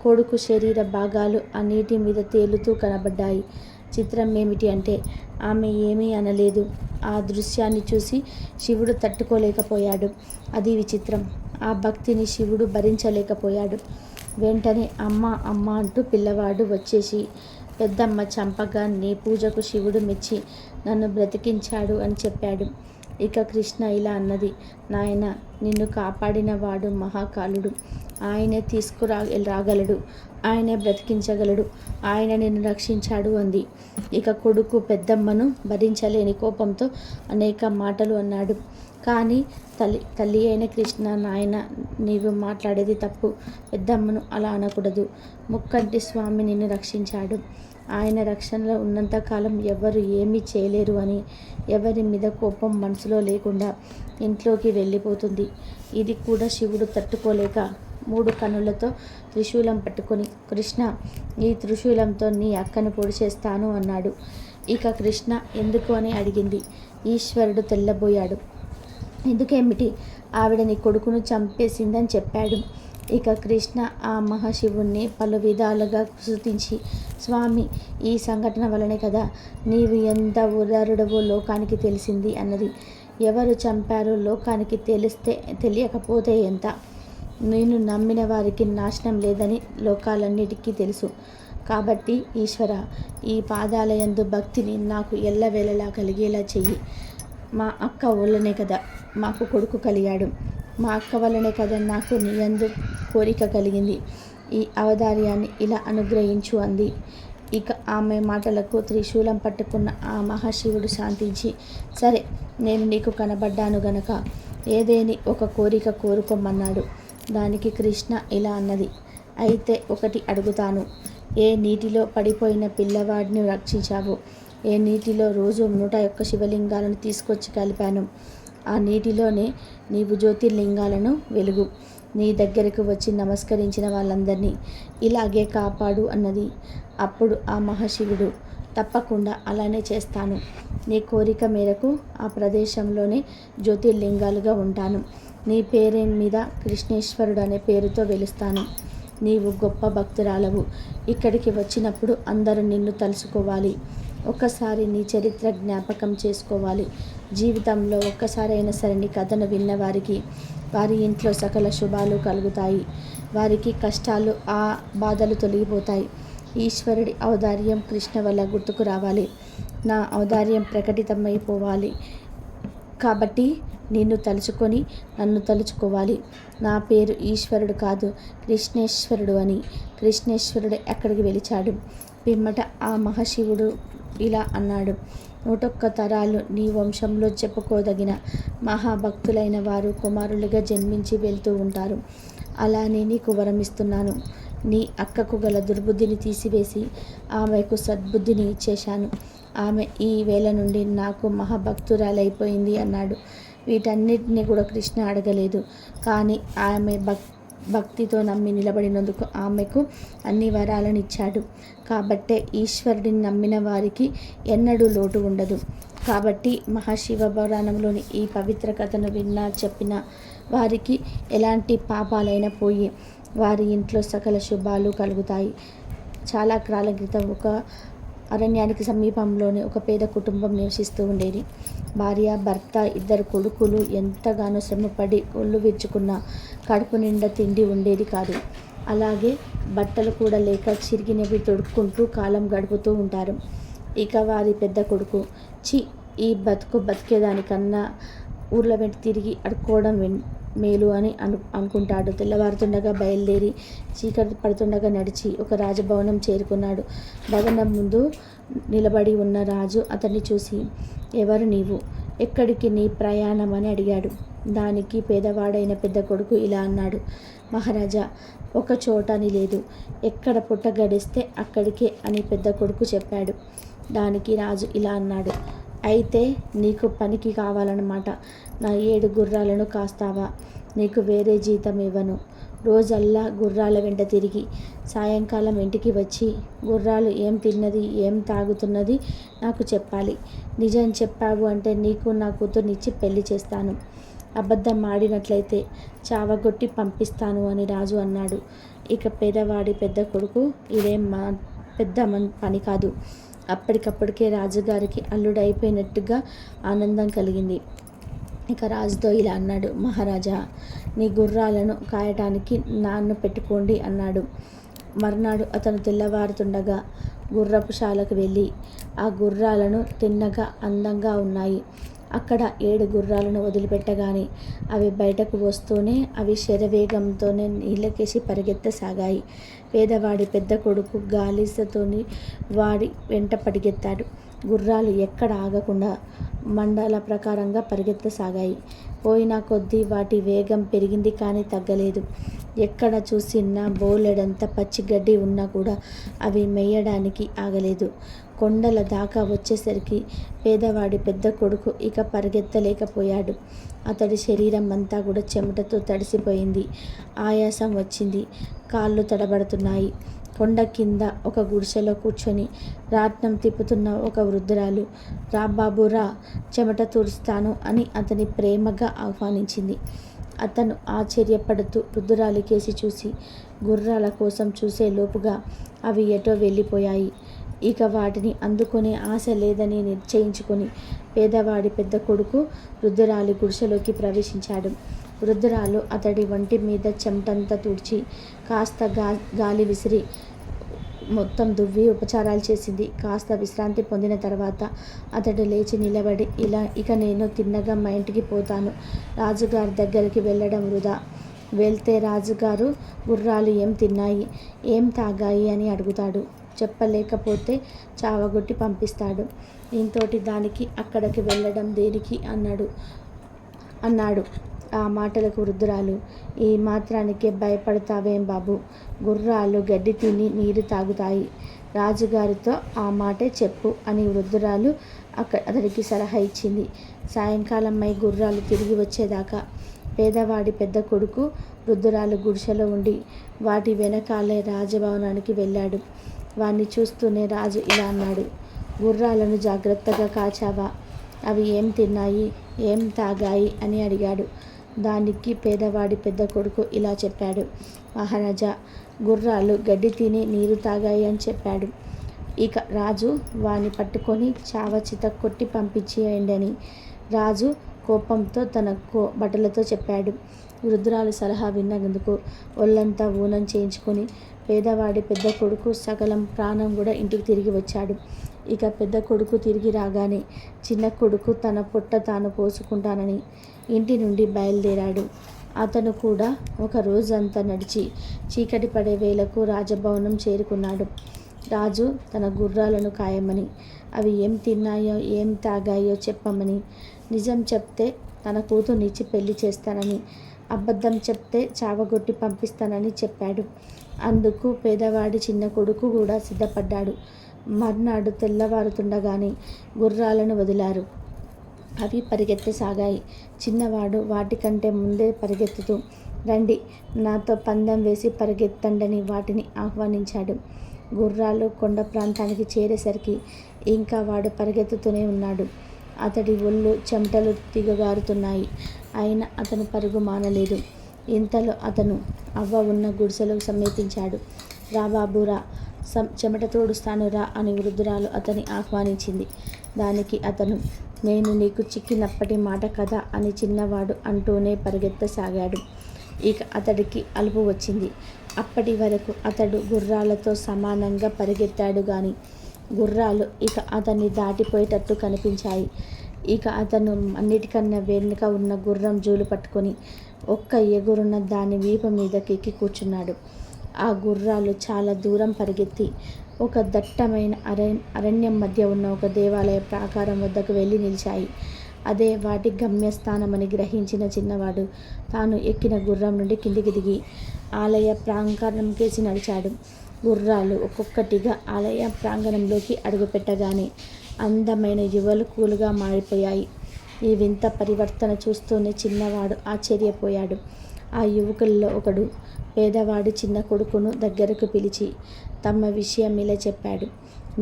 కొడుకు శరీర భాగాలు ఆ నీటి మీద తేలుతూ కనబడ్డాయి. చిత్రం ఏమిటి అంటే ఆమె ఏమీ అనలేదు. ఆ దృశ్యాన్ని చూసి శివుడు తట్టుకోలేకపోయాడు. అది విచిత్రం. ఆ భక్తిని శివుడు భరించలేకపోయాడు. వెంటనే అమ్మ అమ్మ అంటూ పిల్లవాడు వచ్చేసి పెద్దమ్మ చంపగా నీ పూజకు శివుడు మెచ్చి నన్ను బ్రతికించాడు అని చెప్పాడు. ఇక కృష్ణ ఇలా అన్నది, నాయన నిన్ను కాపాడిన వాడు మహాకాలుడు, ఆయనే రాగలడు, ఆయనే బ్రతికించగలడు, ఆయన నిన్ను రక్షించాడు అంది. ఇక కొడుకు పెద్దమ్మను భరించలేని కోపంతో అనేక మాటలు అన్నాడు. కానీ తల్లి అయిన కృష్ణ, నాయన నీవు మాట్లాడేది తప్పు, పెద్దమ్మను అలా అనకూడదు, ముక్కంటి స్వామి నిన్ను రక్షించాడు, ఆయన రక్షణలో ఉన్నంతకాలం ఎవరు ఏమీ చేయలేరు అని ఎవరి మీద కోపం మనసులో లేకుండా ఇంట్లోకి వెళ్ళిపోతుంది. ఇది కూడా శివుడు తట్టుకోలేక 3 కన్నులతో త్రిశూలం పట్టుకొని కృష్ణ ఈ త్రిశూలంతో నీ అక్కను పొడి చేస్తాను అన్నాడు. ఇక కృష్ణ ఎందుకు అని అడిగింది. ఈశ్వరుడు తెల్లబోయాడు. ఎందుకేమిటి, ఆవిడ నీ కొడుకును చంపేసిందని చెప్పాడు. ఇక కృష్ణ ఆ మహాశివుణ్ణి పలు విధాలుగా స్తుతించి, స్వామి ఈ సంఘటన వలనే కదా నీవు ఎంత ఉదారుడవో లోకానికి తెలిసింది అన్నది. ఎవరు చంపారో లోకానికి తెలియకపోతే ఎంత, నేను నమ్మిన వారికి నాశనం లేదని లోకాలన్నిటికీ తెలుసు. కాబట్టి ఈశ్వర ఈ పాదాలయందు భక్తిని నాకు ఎల్లవేళలా కలిగేలా చెయ్యి. మా అక్క వల్లనే కదా మాకు కొడుకు కలిగాడు, మా అక్క వల్లనే కదా నాకు నీ యందు కోరిక కలిగింది, ఈ అవతార్యాన్ని ఇలా అనుగ్రహించు అంది. ఇక ఆమె మాటలకు త్రిశూలం పట్టుకున్న ఆ మహాశివుడు శాంతించి, సరే నేను నీకు కనబడ్డాను గనక ఏదేని ఒక కోరిక కోరుకోమన్నాడు. దానికి కృష్ణ ఇలా అన్నది, అయితే ఒకటి అడుగుతాను, ఏ నీటిలో పడిపోయిన పిల్లవాడిని రక్షించావు, ఏ నీటిలో రోజు 101 శివలింగాలను తీసుకొచ్చి కలిపాను, ఆ నీటిలోనే నీవు జ్యోతిర్లింగాలను వెలుగు, నీ దగ్గరకు వచ్చి నమస్కరించిన వాళ్ళందరినీ ఇలాగే కాపాడు అన్నది. అప్పుడు ఆ మహాశివుడు, తప్పకుండా అలానే చేస్తాను, నీ కోరిక మేరకు ఆ ప్రదేశంలోనే జ్యోతిర్లింగాలుగా ఉంటాను, నీ పేరు మీద కృష్ణేశ్వరుడు అనే పేరుతో వెలుస్తాను, నీవు గొప్ప భక్తురాలవు, ఇక్కడికి వచ్చినప్పుడు అందరూ నిన్ను తలుసుకోవాలి, ఒక్కసారి నీ చరిత్ర జ్ఞాపకం చేసుకోవాలి, జీవితంలో ఒక్కసారైనా సరే నీ కథను విన్నవారికి వారి ఇంట్లో సకల శుభాలు కలుగుతాయి, వారికి కష్టాలు ఆ బాధలు తొలగిపోతాయి, ఈశ్వరుడి ఔదార్యం కృష్ణ వల్ల గుర్తుకు రావాలి, నా ఔదార్యం ప్రకటితమైపోవాలి, కాబట్టి నిన్ను తలుచుకొని నన్ను తలుచుకోవాలి, నా పేరు ఈశ్వరుడు కాదు కృష్ణేశ్వరుడు అని. కృష్ణేశ్వరుడు ఎక్కడికి వెలిచాడు. పిమ్మట ఆ మహాశివుడు ఇలా అన్నాడు, 101 తరాలు నీ వంశంలో చెప్పుకోదగిన మహాభక్తులైన వారు కుమారులుగా జన్మించి వెళ్తూ ఉంటారు. అలానే నీకు వరమిస్తున్నాను, నీ అక్కకు గల దుర్బుద్ధిని తీసివేసి ఆమెకు సద్బుద్ధిని ఇచ్చేశాను, ఆమె ఈ వేళ నుండి నాకు మహాభక్తురాలైపోయింది అన్నాడు. వీటన్నిటిని కూడా కృష్ణ అడగలేదు. కానీ ఆమె భక్తితో నమ్మి నిలబడినందుకు ఆమెకు అన్ని వరాలను ఇచ్చాడు. కాబట్టే ఈశ్వరుడిని నమ్మిన వారికి ఎన్నడూ లోటు ఉండదు. కాబట్టి మహాశివ పురాణంలోని ఈ పవిత్ర కథను విన్నా చెప్పిన వారికి ఎలాంటి పాపాలైనా పోయి వారి ఇంట్లో సకల శుభాలు కలుగుతాయి. చాలా కాలం క్రితం ఒక అరణ్యానికి సమీపంలోనే ఒక పేద కుటుంబం నివసిస్తూ ఉండేది. భార్య, భర్త, 2 కొడుకులు ఎంతగానో శ్రమపడి ఒళ్ళు విరుచుకున్న కడుపు నిండా తిండి ఉండేది కాదు. అలాగే బట్టలు కూడా లేక చిరిగినవి తొడుక్కుంటూ కాలం గడుపుతూ ఉంటారు. ఇక వారి పెద్ద కొడుకు, ఛీ, ఈ బతికేదానికన్నా ఊర్ల వెంట తిరిగి అడుక్కోవడం మేలు అని అనుకుంటాడు. తెల్లవారుతుండగా బయలుదేరి చీకటి పడుతుండగా నడిచి ఒక రాజభవనం చేరుకున్నాడు. భవనం ముందు నిలబడి ఉన్న రాజు అతన్ని చూసి, ఎవరు నీవు, ఎక్కడికి నీ ప్రయాణం అని అడిగాడు. దానికి పేదవాడైన పెద్ద కొడుకు ఇలా అన్నాడు, మహారాజా, ఒక చోట అని లేదు, ఎక్కడ పుట్ట గడిస్తే అక్కడికే అని పెద్ద కొడుకు చెప్పాడు. దానికి రాజు ఇలా అన్నాడు, అయితే నీకు పనికి కావాలన్నమాట. నా 7 గుర్రాలను కాస్తావా? నీకు వేరే జీతం ఇవ్వను. రోజల్లా గుర్రాల వెంట తిరిగి సాయంకాలం ఇంటికి వచ్చి గుర్రాలు ఏం తిన్నది, ఏం తాగుతున్నది నాకు చెప్పాలి. నిజం చెప్పావు అంటే నీకు నా కూతుర్నిచ్చి పెళ్లి చేస్తాను. అబద్ధం ఆడినట్లయితే చావగొట్టి పంపిస్తాను అని రాజు అన్నాడు. ఇక పేదవాడి పెద్ద కొడుకు, ఇదేం పెద్ద పని కాదు. అప్పటికప్పటికే రాజుగారికి అల్లుడైపోయినట్టుగా ఆనందం కలిగింది. ఇక రాజుతో ఇలా అన్నాడు, మహారాజా, నీ గుర్రాలను కాయటానికి నాన్ను పెట్టుకోండి అన్నాడు. మర్నాడు అతను తెల్లవారుతుండగా గుర్రపుశాలకు వెళ్ళి ఆ గుర్రాలను తిన్నగా అందంగా ఉన్నాయి. అక్కడ 7 గుర్రాలను వదిలిపెట్టగానే అవి బయటకు వస్తూనే అవి శరవేగంతోనే నీళ్ళకేసి పరిగెత్తసాగాయి. పేదవాడి పెద్ద కొడుకు గాలిసతోని వాడి వెంట పరిగెత్తాడు. గుర్రాలు ఎక్కడ ఆగకుండా మండల ప్రకారంగా పరిగెత్తసాగాయి. పోయిన కొద్దీ వాటి వేగం పెరిగింది కానీ తగ్గలేదు. ఎక్కడ చూసినా బోలెడంత పచ్చిగడ్డి ఉన్నా కూడా అవి మేయడానికి ఆగలేదు. కొండల దాకా వచ్చేసరికి పేదవాడి పెద్ద కొడుకు ఇక పరిగెత్తలేకపోయాడు. అతడి శరీరం అంతా కూడా చెమటతో తడిసిపోయింది. ఆయాసం వచ్చింది. కాళ్ళు తడబడుతున్నాయి. కొండ కింద ఒక గుడిసెలో కూర్చొని రాట్నం తిప్పుతున్న ఒక వృద్ధురాలు, రా బాబు రా, చెమట తుడుస్తాను అని అతని ప్రేమగా ఆహ్వానించింది. అతను ఆశ్చర్యపడుతూ వృద్ధురాలి కేసి చూసి గుర్రాల కోసం చూసే లోపుగా అవి ఎటో వెళ్ళిపోయాయి. ఇక వాటిని అందుకునే ఆశ లేదని నిశ్చయించుకొని పేదవాడి పెద్ద కొడుకు వృద్ధురాలి గుడిసెలోకి ప్రవేశించాడు. వృద్ధురాలు అతడి వంటి మీద చెమటంతా తుడిచి కాస్త గాలి విసిరి మొత్తం దువ్వి ఉపచారాలు చేసింది. కాస్త విశ్రాంతి పొందిన తర్వాత అతడు లేచి నిలబడి, ఇక నేను తిన్నగా మా ఇంటికి పోతాను. రాజుగారి దగ్గరికి వెళ్ళడం వృధా. వెళ్తే రాజుగారు గుర్రాలు ఏం తిన్నాయి, ఏం తాగాయి అని అడుగుతాడు. చెప్పలేకపోతే చావగొట్టి పంపిస్తాడు. ఇంతోటి దానికి అక్కడికి వెళ్ళడం దేనికి అన్నాడు. ఆ మాటలకు వృద్ధురాలు, ఈ మాత్రానికే భయపడతావేం బాబు, గుర్రాలు గడ్డి తిని నీరు తాగుతాయి. రాజుగారితో ఆ మాటే చెప్పు అని వృద్ధురాలు అతడికి సలహా ఇచ్చింది. సాయంకాలమై గుర్రాలు తిరిగి వచ్చేదాకా పేదవాడి పెద్ద కొడుకు వృద్ధురాలు గుడిసెలో ఉండి వాటి వెనకాలే రాజభవనానికి వెళ్ళాడు. వాణ్ణి చూస్తూనే రాజు ఇలా అన్నాడు, గుర్రాలను జాగ్రత్తగా కాచావా? అవి ఏం తిన్నాయి, ఏం తాగాయి అని అడిగాడు. దానికి పేదవాడి పెద్ద కొడుకు ఇలా చెప్పాడు, మహారాజా, గుర్రాలు గడ్డి తిని నీరు తాగాయి అని చెప్పాడు. ఇక రాజు వాణ్ణి పట్టుకొని చావచిత కొట్టి పంపించేయండి రాజు కోపంతో తన బట్టలతో చెప్పాడు. వృద్ధురాలు సలహా విన్నందుకు ఒళ్ళంతా ఊనం చేయించుకొని పేదవాడి పెద్ద కొడుకు సకలం ప్రాణం కూడా ఇంటికి తిరిగి వచ్చాడు. ఇక పెద్ద కొడుకు తిరిగి రాగానే చిన్న కొడుకు తన పొట్ట తాను పోసుకుంటానని ఇంటి నుండి బయలుదేరాడు. అతను కూడా ఒక రోజంతా నడిచి చీకటి పడే వేళకు రాజభవనం చేరుకున్నాడు. రాజు తన గుర్రాలను కాయమని, అవి ఏం తిన్నాయో ఏం తాగాయో చెప్పమని, నిజం చెప్తే తన కూతుర్నిచ్చి పెళ్లి చేస్తానని, అబద్ధం చెప్తే చావగొట్టి పంపిస్తానని చెప్పాడు. అందుకు పేదవాడి చిన్న కొడుకు కూడా సిద్ధపడ్డాడు. మర్నాడు తెల్లవారుతుండగానే గుర్రాలను వదిలారు. అవి పరిగెత్తసాగాయి. చిన్నవాడు వాటికంటే ముందే పరిగెత్తుతూ, రండి, నాతో పందెం వేసి పరిగెత్తండని వాటిని ఆహ్వానించాడు. గుర్రాలు కొండ ప్రాంతానికి చేరేసరికి ఇంకా వాడు పరిగెత్తుతూనే ఉన్నాడు. అతడి ఒళ్ళు చెమటలు దిగగారుతున్నాయి. అయినా అతను పరుగు మానలేదు. ఇంతలో అతను అవ్వ ఉన్న గుడిసెలో సమీపించాడు. రా బాబురా, చెమట తోడుస్తాను రా అని వృద్ధురాలు అతని ఆహ్వానించింది. దానికి అతను, నేను నీకు చిక్కినప్పటి మాట కదా అని చిన్నవాడు అంటూనే పరిగెత్తసాగాడు. ఇక అతడికి అలుపు వచ్చింది. అప్పటి వరకు అతడు గుర్రాలతో సమానంగా పరిగెత్తాడు గాని గుర్రాలు ఇక అతన్ని దాటిపోయేటట్టు కనిపించాయి. ఇక అతను అన్నిటికన్నా వెనుక ఉన్న గుర్రం జూలు పట్టుకొని ఒక్క ఎగురున దాని వీపు మీదకి ఎక్కి కూర్చున్నాడు. ఆ గుర్రాలు చాలా దూరం పరిగెత్తి ఒక దట్టమైన అరణ్యం మధ్య ఉన్న ఒక దేవాలయ ప్రాకారం వద్దకు వెళ్ళి నిలిచాయి. అదే వాటి గమ్యస్థానమని గ్రహించిన చిన్నవాడు తాను ఎక్కిన గుర్రం నుండి కిందికి దిగి ఆలయ ప్రాంగణం కేసి నడిచాడు. గుర్రాలు ఒక్కొక్కటిగా ఆలయ ప్రాంగణంలోకి అడుగుపెట్టగానే అందమైన యువకులుగా మారిపోయాయి. ఈ వింత పరివర్తన చూస్తూనే చిన్నవాడు ఆశ్చర్యపోయాడు. ఆ యువకుల్లో ఒకడు పేదవాడి చిన్న కొడుకును దగ్గరకు పిలిచి తమ విషయం ఇలా చెప్పాడు.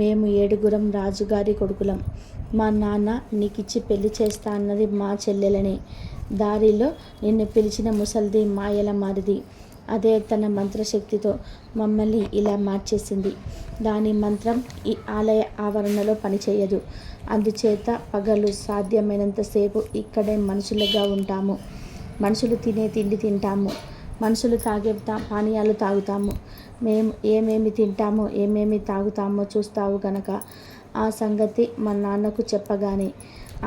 మేము 7గురం రాజుగారి కొడుకులం. మా నాన్న నీకిచ్చి పెళ్లి చేస్తా అన్నది మా చెల్లెలనే. దారిలో నిన్ను పిలిచిన ముసల్ది మాయల మారిది. అదే తన మంత్రశక్తితో మమ్మల్ని ఇలా మార్చేసింది. దాని మంత్రం ఈ ఆలయ ఆవరణలో పనిచేయదు. అందుచేత పగలు సాధ్యమైనంతసేపు ఇక్కడే మనుషులుగా ఉంటాము. మనుషులు తినే తిండి తింటాము. మనుషులు తాగే పానీయాలు తాగుతాము. మేము ఏమేమి తింటామో ఏమేమి తాగుతామో చూస్తావు గనక ఆ సంగతి మా నాన్నకు చెప్పగానే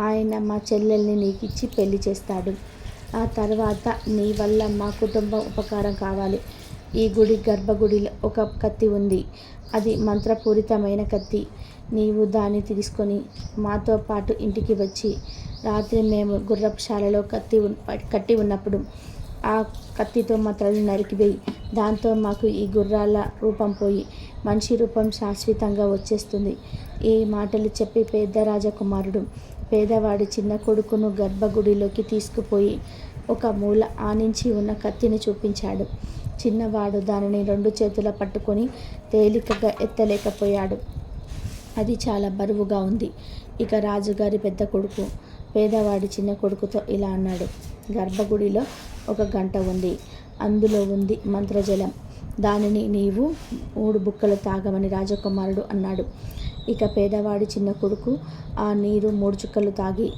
ఆయన మా చెల్లెల్ని నీకిచ్చి పెళ్లి చేస్తాడు. ఆ తర్వాత నీ వల్ల మా కుటుంబం ఉపకారం కావాలి. ఈ గుడి గర్భగుడిలో ఒక కత్తి ఉంది. అది మంత్రపూరితమైన కత్తి. నీవు దాన్ని తీసుకొని మాతో పాటు ఇంటికి వచ్చి రాత్రి మేము గుర్రపుశాలలో కట్టి ఉన్నప్పుడు ఆ కత్తితో మా తలను నరికివేయి. దాంతో మాకు ఈ గుర్రాల రూపం పోయి మనిషి రూపం శాశ్వతంగా వచ్చేస్తుంది. ఈ మాటలు చెప్పి పెద్ద రాజకుమారుడు పేదవాడి చిన్న కొడుకును గర్భగుడిలోకి తీసుకుపోయి ఒక మూల ఆనించి ఉన్న కత్తిని చూపించాడు. చిన్నవాడు దానిని 2 చేతుల పట్టుకొని తేలికగా ఎత్తలేకపోయాడు. అది చాలా బరువుగా ఉంది. ఇక రాజుగారి పెద్ద కొడుకు పేదవాడి చిన్న కొడుకుతో ఇలా అన్నాడు. గర్భగుడిలో ఒక గంట ఉంది. అందులో ఉంది మంత్రజలం. దానిని నీవు 3 బుక్కలు తాగమని రాజకుమారుడు అన్నాడు. ఇక పేదవాడి చిన్న కొడుకు ఆ నీరు 3 చుక్కలు తాగి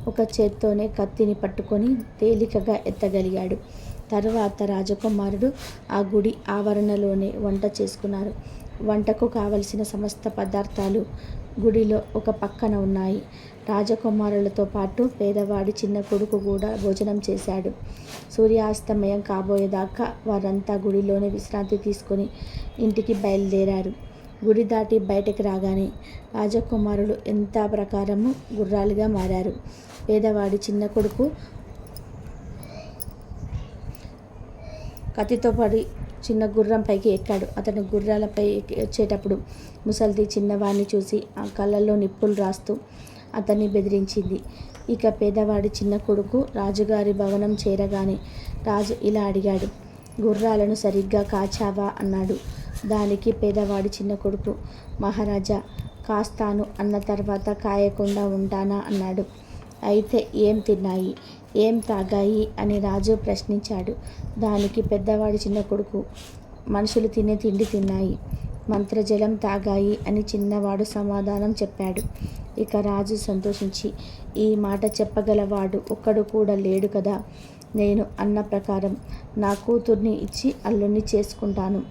ఒక చేత్తోనే కత్తిని పట్టుకొని తేలికగా ఎత్తగలిగాడు. తరువాత రాజకుమారుడు ఆ గుడి ఆవరణలోనే వంట చేసుకున్నారు. వంటకు కావలసిన సమస్త పదార్థాలు గుడిలో ఒక పక్కన ఉన్నాయి. రాజకుమారులతో పాటు పేదవాడి చిన్న కొడుకు కూడా భోజనం చేశాడు. సూర్యాస్తమయం కాబోయేదాకా వారంతా గుడిలోనే విశ్రాంతి తీసుకొని ఇంటికి బయలుదేరారు. గుడి దాటి బయటకు రాగానే రాజకుమారులు ఎంత ప్రకారము గుర్రాలుగా మారారు. పేదవాడి చిన్న కొడుకు కత్తితో పడి చిన్న గుర్రం పైకి ఎక్కాడు. అతను గుర్రాలపై వచ్చేటప్పుడు ముసల్ది చిన్నవాడిని చూసి ఆ కళ్ళల్లో నిప్పులు రాస్తూ అతన్ని బెదిరించింది. ఇక పేదవాడి చిన్న కొడుకు రాజుగారి భవనం చేరగానే రాజు ఇలా అడిగాడు. గుర్రాలను సరిగ్గా కాచావా అన్నాడు. దానికి పేదవాడి చిన్న కొడుకు, మహారాజా కాస్తాను అన్న తర్వాత కాయకుండా ఉంటానా అన్నాడు. అయితే ఏం తిన్నాయి, ఏం తాగాయి అని రాజు ప్రశ్నించాడు. దానికి పెద్దవాడి చిన్న కొడుకు, మనుషులు తినే తిండి తిన్నాయి, మంత్రజలం తాగాయి అని చిన్నవాడు సమాధానం చెప్పాడు. ఇక రాజు సంతోషించి, ఈ మాట చెప్పగలవాడు ఒక్కడు కూడా లేడు కదా. నేను అన్న ప్రకారం నా కూతుర్ని ఇచ్చి అల్లుణ్ణి చేసుకుంటాను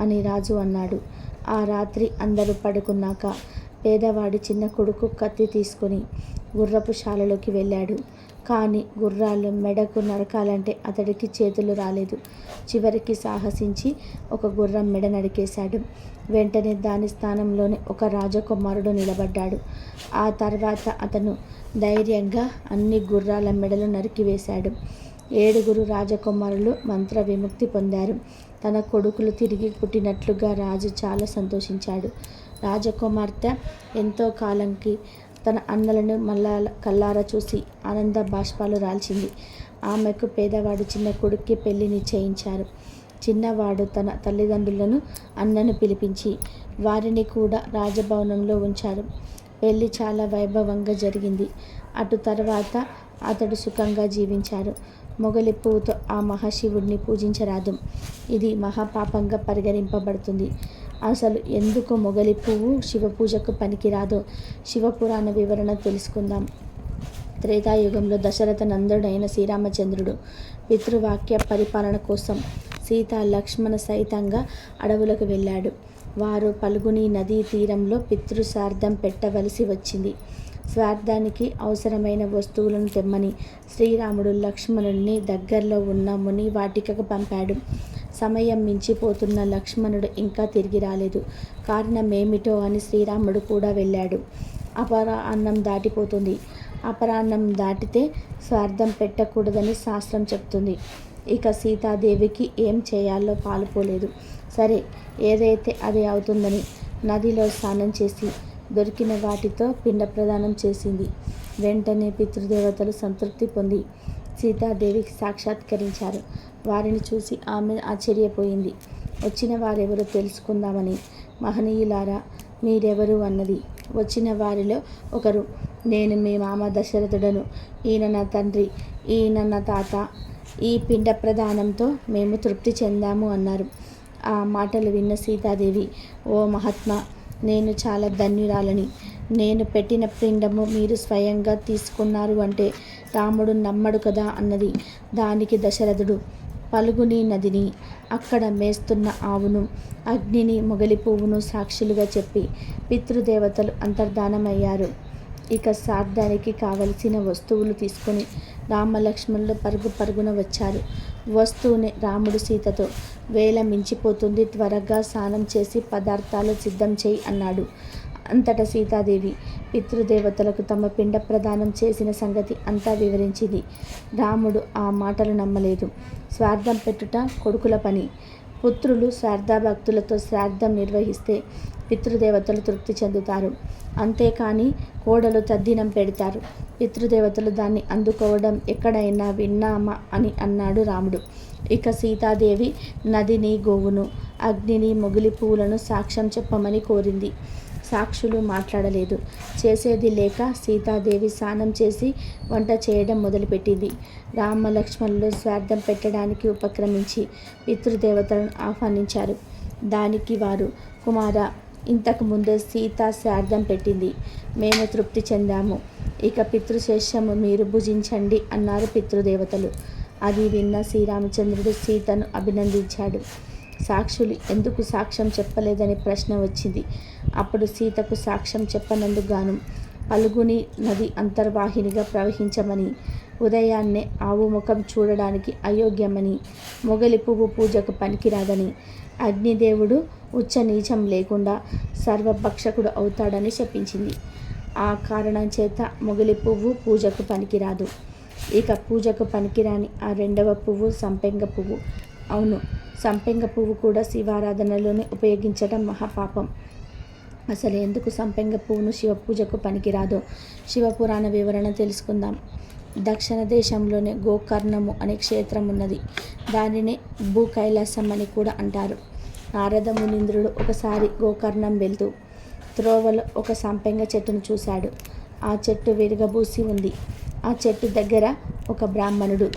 అని రాజు అన్నాడు. ఆ రాత్రి అందరూ పడుకున్నాక పేదవాడి చిన్న కొడుకు కత్తి తీసుకొని గుర్రపు శాలలోకి వెళ్ళాడు. కానీ గుర్రాలు మెడకు నరకాలంటే అతడికి చేతులు రాలేదు. చివరికి సాహసించి ఒక గుర్రం మెడ నరికేశాడు. వెంటనే దాని స్థానంలోనే ఒక రాజకుమారుడు నిలబడ్డాడు. ఆ తర్వాత అతను ధైర్యంగా అన్ని గుర్రాల మెడలు నరికివేశాడు. 7గురు రాజకుమారులు మంత్ర విముక్తి పొందారు. తన కొడుకులు తిరిగి పుట్టినట్లుగా రాజు చాలా సంతోషించాడు. రాజకుమార్తె ఎంతో కాలంకి తన అన్నలను మళ్ళా కల్లారా చూసి ఆనంద బాష్పాలు రాల్చింది. ఆమెకు పేదవాడు చిన్న కొడుక్కి పెళ్లి నిశ్చయించారు. చిన్నవాడు తన తల్లిదండ్రులను అన్నను పిలిపించి వారిని కూడా రాజభవనంలో ఉంచారు. పెళ్లి చాలా వైభవంగా జరిగింది. అటు తర్వాత అతడు సుఖంగా జీవించారు. మొగలి పువ్వుతో ఆ మహాశివుడిని పూజించరాదు. ఇది మహాపాపంగా పరిగణింపబడుతుంది. అసలు ఎందుకు మొగలి పువ్వు శివ పూజకు పనికిరాదో శివపురాణ వివరణ తెలుసుకుందాం. త్రేతాయుగంలో దశరథ నందనుడైన శ్రీరామచంద్రుడు పితృవాక్య పరిపాలన కోసం సీత లక్ష్మణ సహితంగా అడవులకు వెళ్ళాడు. వారు పల్గుని నదీ తీరంలో పితృశ్రాద్ధం పెట్టవలసి వచ్చింది. శ్రాద్ధానికి అవసరమైన వస్తువులను తెమ్మని శ్రీరాముడు లక్ష్మణుడిని దగ్గరలో ఉన్న ముని వాటికకు పంపాడు. సమయం మించిపోతున్న లక్ష్మణుడు ఇంకా తిరిగి రాలేదు. కారణమేమిటో అని శ్రీరాముడు కూడా వెళ్ళాడు. అపరాహ్నం దాటిపోతుంది. అపరాహ్నం దాటితే శ్రాద్ధం పెట్టకూడదని శాస్త్రం చెప్తుంది. ఇక సీతాదేవికి ఏం చేయాలో పాలుపోలేదు. సరే, ఏదైతే అది అవుతుందని నదిలో స్నానం చేసి దొరికిన వాటితో పిండ ప్రదానం చేసింది. వెంటనే పితృదేవతలు సంతృప్తి పొంది సీతాదేవికి సాక్షాత్కరించారు. వారిని చూసి ఆమె ఆశ్చర్యపోయింది. వచ్చిన వారెవరో తెలుసుకుందామని, మహనీయులారా మీరెవరు అన్నది. వచ్చిన వారిలో ఒకరు, నేను మీ మామ దశరథుడను, ఈయన నా తండ్రి, ఈయన నా తాత, ఈ పిండ ప్రదానంతో మేము తృప్తి చెందాము అన్నారు. ఆ మాటలు విన్న సీతాదేవి, ఓ మహాత్మా, నేను చాలా ధన్యురాలని. నేను పెట్టిన పిండము మీరు స్వయంగా తీసుకున్నారు అంటే రాముడు నమ్మడు కదా అన్నది. దానికి దశరథుడు పల్గుని నదిని, అక్కడ మేస్తున్న ఆవును, అగ్నిని, మొగలి పువ్వును సాక్షులుగా చెప్పి పితృదేవతలు అంతర్ధానమయ్యారు. ఇక శ్రాద్ధానికి కావలసిన వస్తువులు తీసుకొని రామలక్ష్మణులు పరుగు పరుగున వచ్చారు. వస్తూనే రాముడు సీతతో, వేళ మించిపోతుంది, త్వరగా స్నానం చేసి పదార్థాలు సిద్ధం చేయి అన్నాడు. అంతటా సీతాదేవి పితృదేవతలకు తమ పిండ ప్రదానం చేసిన సంగతి అంతా వివరించింది. రాముడు ఆ మాటలు నమ్మలేదు. శ్రాద్ధం పెట్టుట కొడుకుల పని. పుత్రులు శ్రాద్ధభక్తులతో శ్రాద్ధం నిర్వహిస్తే పితృదేవతలు తృప్తి చెందుతారు. అంతేకాని కోడలు తద్దినం పెడతారు. పితృదేవతలు దాన్ని అందుకోవడం ఎక్కడైనా విన్నామా అని అన్నాడు రాముడు. ఇక సీతాదేవి నదిని, గోవును, అగ్నిని, మొగిలి పువ్వులను సాక్ష్యం చెప్పమని కోరింది. సాక్షులు మాట్లాడలేదు. చేసేది లేక సీతాదేవి స్నానం చేసి వంట చేయడం మొదలుపెట్టింది. రామ లక్ష్మణులు శ్రాద్ధం పెట్టడానికి ఉపక్రమించి పితృదేవతలను ఆహ్వానించారు. దానికి వారు, కుమార, ఇంతకు ముందే సీత శ్రాద్ధం పెట్టింది, మేము తృప్తి చెందాము. ఇక పితృశేషము మీరు భుజించండి అన్నారు పితృదేవతలు. అది విన్న శ్రీరామచంద్రుడు సీతను అభినందించాడు. సాక్షులు ఎందుకు సాక్ష్యం చెప్పలేదని ప్రశ్న వచ్చింది. అప్పుడు సీతకు సాక్ష్యం చెప్పనందుగాను పల్గుని నది అంతర్వాహినిగా ప్రవహించమని, ఉదయాన్నే ఆవు ముఖం చూడడానికి అయోగ్యమని, మొగలి పువ్వు పూజకు పనికిరాదని, అగ్నిదేవుడు ఉచ్చ నీచం లేకుండా సర్వభక్షకుడు అవుతాడని చెప్పించింది. ఆ కారణం చేత మొగలి పువ్వు పూజకు పనికిరాదు. ఇక పూజకు పనికిరాని ఆ రెండవ పువ్వు సంపెంగ పువ్వు. అవును, సంపెంగ పువ్వు కూడా శివారాధనలోనే ఉపయోగించడం మహాపాపం. అసలు ఎందుకు సంపెంగ పువ్వును శివ పూజకు పనికిరాదో శివపురాణ వివరణ తెలుసుకుందాం. దక్షిణ దేశంలోనే గోకర్ణము అనే క్షేత్రం ఉన్నది. దానినే భూ కైలాసం అని కూడా అంటారు. నారద మునీంద్రుడు ఒకసారి గోకర్ణం వెళ్తూ త్రోవలో ఒక సంపెంగ చెట్టును చూశాడు. ఆ చెట్టు విరగబూసి ఉంది. ఆ చెట్టు దగ్గర ఒక బ్రాహ్మణుడు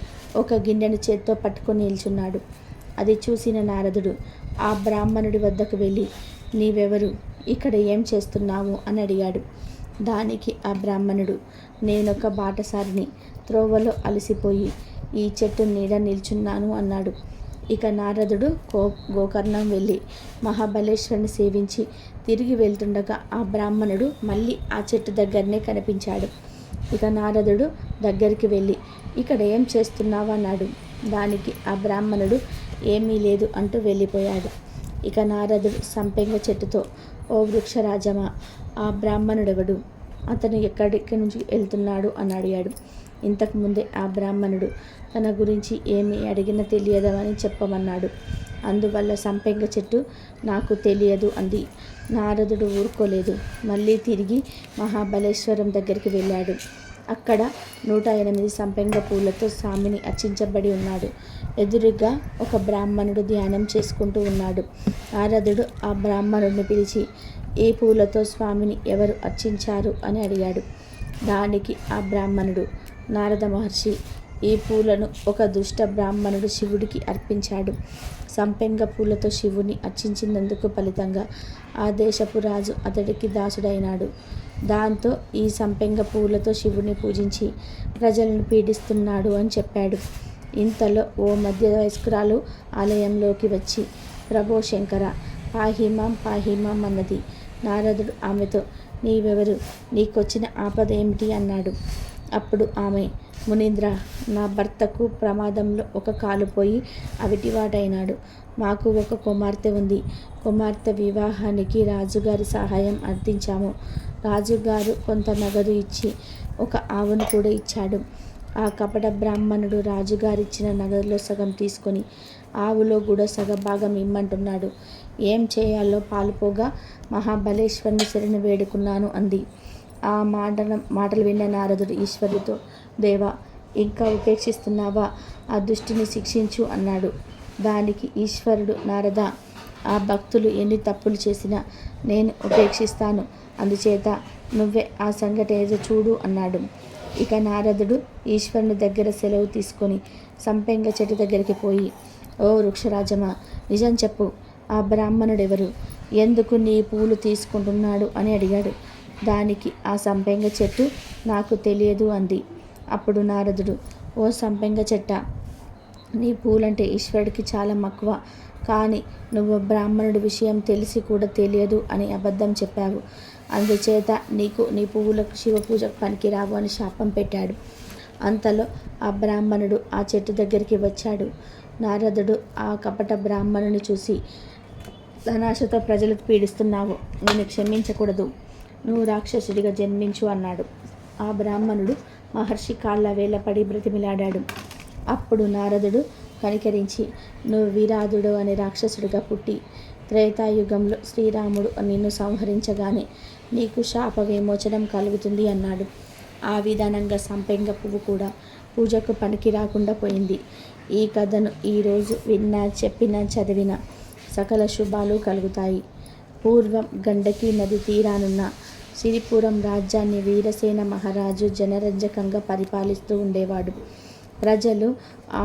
ఒక గిన్నెను చేత్తో పట్టుకొని నిల్చున్నాడు. అది చూసిన నారదుడు ఆ బ్రాహ్మణుడి వద్దకు వెళ్ళి, నీవెవరు, ఇక్కడ ఏం చేస్తున్నావు అని అడిగాడు. దానికి ఆ బ్రాహ్మణుడు, నేనొక బాటసారిని, త్రోవలో అలసిపోయి ఈ చెట్టు నీడ నిల్చున్నాను అన్నాడు. ఇక నారదుడు గోకర్ణం వెళ్ళి మహాబలేశ్వరుని సేవించి తిరిగి వెళ్తుండగా ఆ బ్రాహ్మణుడు మళ్ళీ ఆ చెట్టు దగ్గరనే కనిపించాడు. ఇక నారదుడు దగ్గరికి వెళ్ళి, ఇక్కడ ఏం చేస్తున్నావు అన్నాడు. దానికి ఆ బ్రాహ్మణుడు ఏమీ లేదు అంటూ వెళ్ళిపోయాడు. ఇక నారదుడు సంపెంగ చెట్టుతో, ఓ వృక్షరాజమా, ఆ బ్రాహ్మణుడెవడు, అతను ఎక్కడికి నుంచి వెళ్తున్నాడు అని అడిగాడు. ఇంతకుముందే ఆ బ్రాహ్మణుడు తన గురించి ఏమీ అడిగినా తెలియదని చెప్పమన్నాడు. అందువల్ల సంపెంగ చెట్టు నాకు తెలియదు అంది. నారదుడు ఊరుకోలేదు. మళ్ళీ తిరిగి మహాబలేశ్వరం దగ్గరికి వెళ్ళాడు. అక్కడ 108 సంపెంగ పూలతో స్వామిని అర్చించబడి ఉన్నాడు. ఎదురుగా ఒక బ్రాహ్మణుడు ధ్యానం చేసుకుంటూ ఉన్నాడు. నారదుడు ఆ బ్రాహ్మణుడిని పిలిచి, ఈ పూలతో స్వామిని ఎవరు అర్చించారు అని అడిగాడు. దానికి ఆ బ్రాహ్మణుడు, నారద మహర్షి, ఈ పూలను ఒక దుష్ట బ్రాహ్మణుడు శివుడికి అర్పించాడు. సంపెంగ పూలతో శివుని అర్చించినందుకు ఫలితంగా ఆ దేశపు రాజు అతడికి దాసుడైనాడు. దాంతో ఈ సంపెంగ పూలతో శివుని పూజించి ప్రజలను పీడిస్తున్నాడు అని చెప్పాడు. ఇంతలో ఓ మధ్య వయస్కురాలు ఆలయంలోకి వచ్చి, ప్రభో శంకర, పాహిమాం పాహిమాం అన్నది. నారదుడు ఆమెతో, నీవెవరు, నీకొచ్చిన ఆపద ఏమిటి అన్నాడు. అప్పుడు ఆమె, మునీంద్ర, నా భర్తకు ప్రమాదంలో ఒక కాలు పోయి అవిటివాడైనాడు. మాకు ఒక కుమార్తె ఉంది. కుమార్తె వివాహానికి రాజుగారి సహాయం అర్థించాము. రాజుగారు కొంత నగదు ఇచ్చి ఒక ఆవును కూడా ఇచ్చాడు. ఆ కపట బ్రాహ్మణుడు రాజుగారిచ్చిన నగదులో సగం తీసుకొని ఆవులో కూడా సగభాగం ఇమ్మంటున్నాడు. ఏం చేయాలో పాలుపోగా మహాబలేశ్వరుని శరణు వేడుకున్నాను అంది. ఆ మాటలు విన్న నారదుడు ఈశ్వరుడితో, దేవా, ఇంకా ఉపేక్షిస్తున్నావా? ఆ దుష్టిని శిక్షించు అన్నాడు. దానికి ఈశ్వరుడు, నారద, ఆ భక్తులు ఎన్ని తప్పులు చేసినా నేను ఉపేక్షిస్తాను. అందుచేత నువ్వే ఆ సంగతి ఏదో చూడు అన్నాడు. ఇక నారదుడు ఈశ్వరుని దగ్గర సెలవు తీసుకొని సంపెంగ చెట్టు దగ్గరికి పోయి, ఓ వృక్షరాజమా, నిజం చెప్పు, ఆ బ్రాహ్మణుడెవరు, ఎందుకు నీ పూలు తీసుకుంటున్నాడు అని అడిగాడు. దానికి ఆ సంపెంగ చెట్టు, నాకు తెలియదు అంది. అప్పుడు నారదుడు, ఓ సంపెంగ చెట్ట, నీ పూలంటే ఈశ్వరుడికి చాలా మక్కువ, కానీ నువ్వు బ్రాహ్మణుడి విషయం తెలిసి కూడా తెలియదు అని అబద్ధం చెప్పావు. అందుచేత నీకు నీ పువ్వులకు శివ పూజకు పనికిరావు అని శాపం పెట్టాడు. అంతలో ఆ బ్రాహ్మణుడు ఆ చెట్టు దగ్గరికి వచ్చాడు. నారదుడు ఆ కపట బ్రాహ్మణుని చూసి, ధనాశతో ప్రజలకు పీడిస్తున్నావు, నేను క్షమించకూడదు, నువ్వు రాక్షసుడిగా జన్మించు అన్నాడు. ఆ బ్రాహ్మణుడు మహర్షి కాళ్ళ వేళ్ళపడి బ్రతిమిలాడాడు. అప్పుడు నారదుడు కనికరించి, నువ్వు వీరాధుడు అనే రాక్షసుడిగా పుట్టి త్రేతాయుగంలో శ్రీరాముడు నిన్ను సంహరించగానే నీకు శాప విమోచనం కలుగుతుంది అన్నాడు. ఆ విధానంగా సంపెంగ పువ్వు కూడా పూజకు పనికి రాకుండా పోయింది. ఈ కథను ఈరోజు విన్నా, చెప్పినా, చదివినా సకల శుభాలు కలుగుతాయి. పూర్వం గండకీ నది తీరానున్న సిరిపురం రాజ్యాన్ని వీరసేన మహారాజు జనరంజకంగా పరిపాలిస్తూ ఉండేవాడు. ప్రజలు ఆ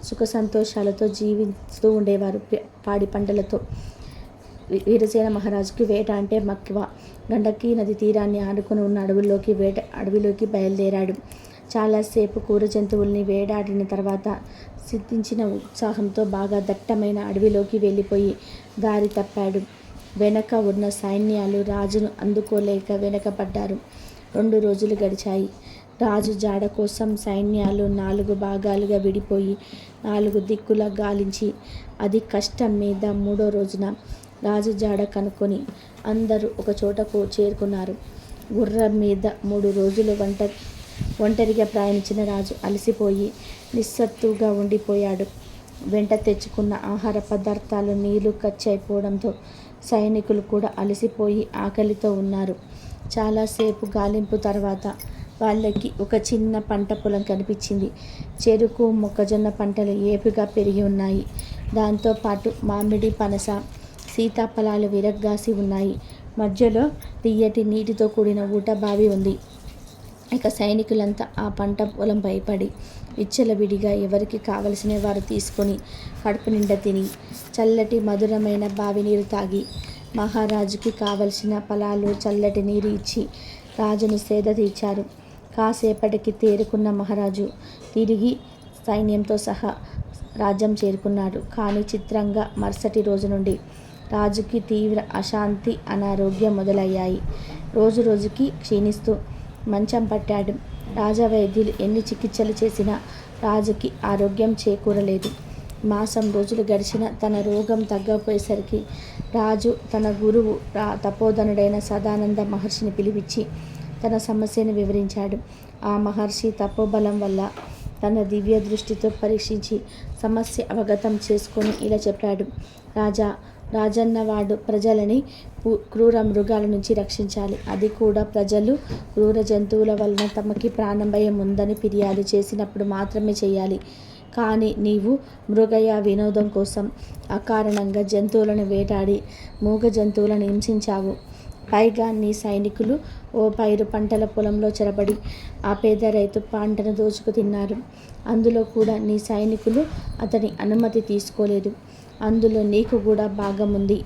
సుఖ సంతోషాలతో జీవిస్తూ ఉండేవారు. పాడి పంటలతో. వీరసేన మహారాజుకి వేట అంటే మక్కువ. గండకీ నది తీరాన్ని ఆనుకుని ఉన్న అడవిలోకి బయలుదేరాడు. చాలాసేపు క్రూర జంతువుల్ని వేటాడిన తర్వాత సిద్ధించిన ఉత్సాహంతో బాగా దట్టమైన అడవిలోకి వెళ్ళిపోయి దారి తప్పాడు. వెనక ఉన్న సైన్యాలు రాజును అందుకోలేక వెనకపడ్డారు. 2 రోజులు గడిచాయి. రాజు జాడ కోసం సైన్యాలు 4 భాగాలుగా విడిపోయి 4 దిక్కులా గాలించి అది కష్టం మీద 3వ రోజున రాజు జాడ కనుక్కొని అందరూ ఒక చోటకు చేరుకున్నారు. గుర్రం మీద 3 రోజులు ఒంటరిగా ప్రయాణించిన రాజు అలసిపోయి నిస్సత్తుగా ఉండిపోయాడు. వెంట తెచ్చుకున్న ఆహార పదార్థాలు, నీళ్లు ఖర్చు అయిపోవడంతో సైనికులు కూడా అలసిపోయి ఆకలితో ఉన్నారు. చాలాసేపు గాలింపు తర్వాత వాళ్ళకి ఒక చిన్న పంట పొలం కనిపించింది. చెరుకు, మొక్కజొన్న పంటలు ఏపుగా పెరిగి ఉన్నాయి. దాంతోపాటు మామిడి, పనస, సీతాఫలాలు విరగ్గాసి ఉన్నాయి. మధ్యలో తియ్యటి నీటితో కూడిన ఊట బావి ఉంది. ఇక సైనికులంతా ఆ పంట పొలం భయపడి విచ్చలవిడిగా ఎవరికి కావలసిన వారు తీసుకొని కడుపు నిండా తిని చల్లటి మధురమైన బావి నీరు తాగి మహారాజుకి కావలసిన ఫలాలు, చల్లటి నీరు ఇచ్చి రాజును సేద తీర్చారు. కాసేపటికి తేరుకున్న మహారాజు తిరిగి సైన్యంతో సహా రాజ్యం చేరుకున్నాడు. కానీ చిత్రంగా మరుసటి రోజు నుండి రాజుకి తీవ్ర అశాంతి, అనారోగ్యం మొదలయ్యాయి. రోజు రోజుకి క్షీణిస్తూ మంచం పట్టాడు. రాజవైద్యులు ఎన్ని చికిత్సలు చేసినా రాజుకి ఆరోగ్యం చేకూరలేదు. మాసం రోజులు గడిచిన తన రోగం తగ్గపోయేసరికి రాజు తన గురువు తపోధనుడైన సదానంద మహర్షిని పిలిపించి తన సమస్యను వివరించాడు. ఆ మహర్షి తపోబలం వల్ల తన దివ్య దృష్టితో పరీక్షించి సమస్య అవగతం చేసుకొని ఇలా చెప్పాడు. రాజన్నవాడు ప్రజలని క్రూర మృగాల నుంచి రక్షించాలి. అది కూడా ప్రజలు క్రూర జంతువుల వలన తమకి ప్రాణభయం ఉందని ఫిర్యాదు చేసినప్పుడు మాత్రమే చేయాలి. కానీ నీవు మృగయ వినోదం కోసం అకారణంగా జంతువులను వేటాడి మూగ జంతువులను హింసించావు. పైగా నీ సైనికులు ఓ పైరు పంటల పొలంలో చొరబడి ఆ పేద రైతు పంటను దోచుకు తిన్నారు. అందులో కూడా నీ సైనికులు అతని అనుమతి తీసుకోలేదు. అందులో నీకు కూడా భాగముంది.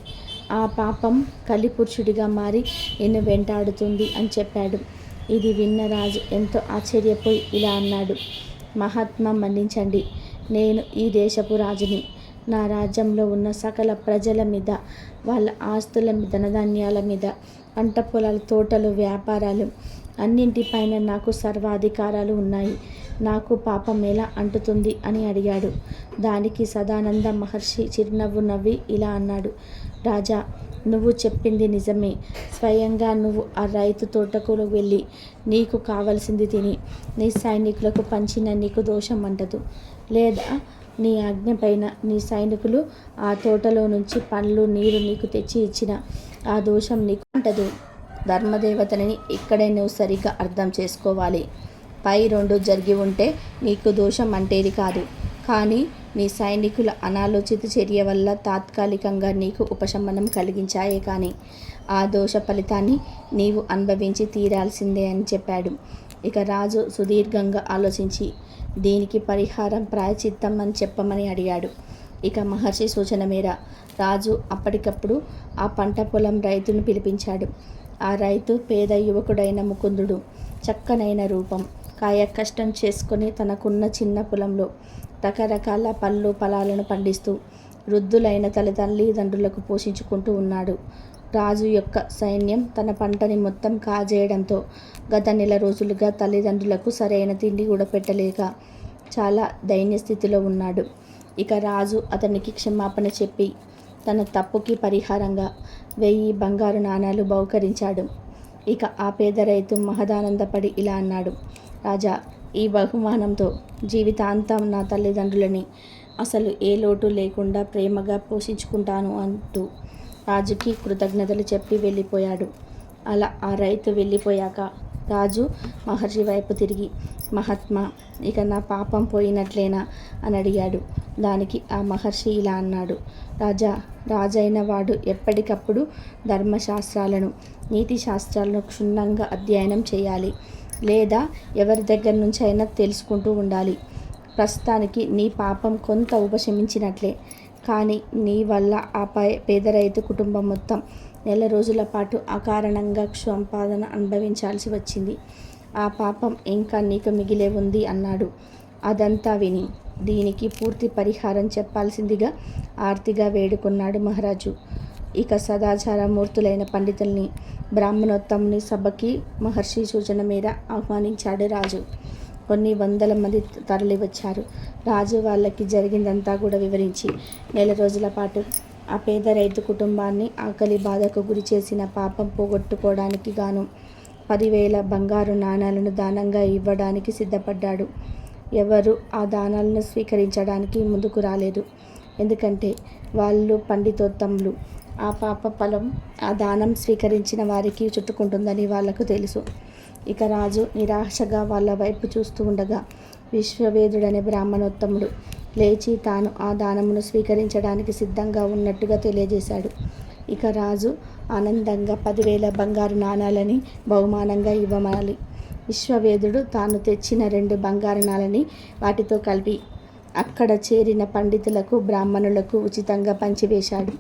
ఆ పాపం కలిపురుషుడిగా మారి నిన్ను వెంటాడుతుంది అని చెప్పాడు. ఇది విన్న రాజు ఎంతో ఆశ్చర్యపోయి ఇలా అన్నాడు. మహాత్మా, మన్నించండి. నేను ఈ దేశపు రాజుని. నా రాజ్యంలో ఉన్న సకల ప్రజల మీద, వాళ్ళ ఆస్తుల మీద, ధనధాన్యాల మీద, పంట పొలాలు, తోటలు, వ్యాపారాలు అన్నింటిపైన నాకు సర్వాధికారాలు ఉన్నాయి. నాకు పాపం ఎలా అంటుతుంది అని అడిగాడు. దానికి సదానంద మహర్షి చిరునవ్వు నవ్వి ఇలా అన్నాడు. రాజా, నువ్వు చెప్పింది నిజమే. స్వయంగా నువ్వు ఆ రైతు తోటకు వెళ్ళి నీకు కావలసింది తిని నీ సైనికులకు పంచిన నీకు దోషం అంటదు. లేదా నీ ఆజ్ఞ పైన నీ సైనికులు ఆ తోటలో నుంచి పండ్లు, నీరు నీకు తెచ్చి ఇచ్చిన ఆ దోషం నీకు అంటదు. ధర్మదేవతని ఇక్కడే నువ్వు సరిగ్గా అర్థం చేసుకోవాలి. పై రెండు జరిగి ఉంటే నీకు దోషం అంటేది కాదు. కానీ నీ సైనికుల అనాలోచిత చర్య వల్ల తాత్కాలికంగా నీకు ఉపశమనం కలిగించాయే కానీ ఆ దోష ఫలితాన్ని నీవు అనుభవించి తీరాల్సిందే అని చెప్పాడు. ఇక రాజు సుదీర్ఘంగా ఆలోచించి దీనికి పరిహారం ప్రాయచిత్తం అని చెప్పమని అడిగాడు. ఇక మహర్షి సూచన మేర రాజు అప్పటికప్పుడు ఆ పంట పొలం రైతును పిలిపించాడు. ఆ రైతు పేద యువకుడైన ముకుందుడు. చక్కనైన రూపం, కాయ కష్టం చేసుకొని తనకున్న చిన్న పొలంలో రకరకాల పళ్ళు ఫలాలను పండిస్తూ వృద్ధులైన తల్లిదండ్రులకు పోషించుకుంటూ ఉన్నాడు. రాజు యొక్క సైన్యం తన పంటని మొత్తం కాజేయడంతో గత నెల రోజులుగా తల్లిదండ్రులకు సరైన తిండి కూడా పెట్టలేక చాలా దైన్య స్థితిలో ఉన్నాడు. ఇక రాజు అతనికి క్షమాపణ చెప్పి తన తప్పుకి పరిహారంగా 1000 బంగారు నాణాలు బహుకరించాడు. ఇక ఆ పేద రైతు మహదానందపడి ఇలా అన్నాడు. రాజా, ఈ బహుమానంతో జీవితాంతం నా తల్లిదండ్రులని అసలు ఏ లోటు లేకుండా ప్రేమగా పోషించుకుంటాను అంటూ రాజుకి కృతజ్ఞతలు చెప్పి వెళ్ళిపోయాడు. అలా ఆ రైతు వెళ్ళిపోయాక రాజు మహర్షి వైపు తిరిగి, మహాత్మా, ఇక నా పాపం పోయినట్లేనా అని అడిగాడు. దానికి ఆ మహర్షి ఇలా అన్నాడు. రాజా, రాజైన వాడు ఎప్పటికప్పుడు ధర్మశాస్త్రాలను, నీతి శాస్త్రాలను క్షుణ్ణంగా అధ్యయనం చేయాలి. లేదా ఎవరి దగ్గర నుంచి అయినా తెలుసుకుంటూ ఉండాలి. ప్రస్తుతానికి నీ పాపం కొంత ఉపశమించినట్లే. కానీ నీ వల్ల ఆ పేద రైతు కుటుంబం మొత్తం నెల రోజుల పాటు అకారణంగా సంపాదన అనుభవించాల్సి వచ్చింది. ఆ పాపం ఇంకా నీకు మిగిలే ఉంది అన్నాడు. అదంతా విని దీనికి పూర్తి పరిహారం చెప్పాల్సిందిగా ఆర్తిగా వేడుకున్నాడు మహారాజు. ఇక సదాచారమూర్తులైన పండితుల్ని, బ్రాహ్మణోత్తముని సభకి మహర్షి సూచన మేర ఆహ్వానించాడు రాజు. కొన్ని వందల మంది తరలి వచ్చారు. రాజు వాళ్ళకి జరిగిందంతా కూడా వివరించి నెల రోజుల పాటు ఆ పేద రైతు కుటుంబాన్ని ఆకలి బాధకు గురి చేసిన పాపం పోగొట్టుకోవడానికి గాను 10,000 బంగారు నాణాలను దానంగా ఇవ్వడానికి సిద్ధపడ్డాడు. ఎవరు ఆ దానాలను స్వీకరించడానికి ముందుకు రాలేదు. ఎందుకంటే వాళ్ళు పండితోత్తములు. ఆ పాప ఫలం ఆ దానం స్వీకరించిన వారికి చుట్టుకుంటుందని వాళ్లకు తెలుసు. ఇక రాజు నిరాశగా వాళ్ళ వైపు చూస్తూ ఉండగా విశ్వవేదుడనే బ్రాహ్మణోత్తముడు లేచి తాను ఆ దానమును స్వీకరించడానికి సిద్ధంగా ఉన్నట్టుగా తెలియజేశాడు. ఇక రాజు ఆనందంగా 10,000 బంగారు నాణాలని బహుమానంగా ఇవ్వమనాలి. విశ్వవేదుడు తాను తెచ్చిన 2 బంగారు నాణాలని వాటితో కలిపి అక్కడ చేరిన పండితులకు, బ్రాహ్మణులకు ఉచితంగా పంచివేశాడు.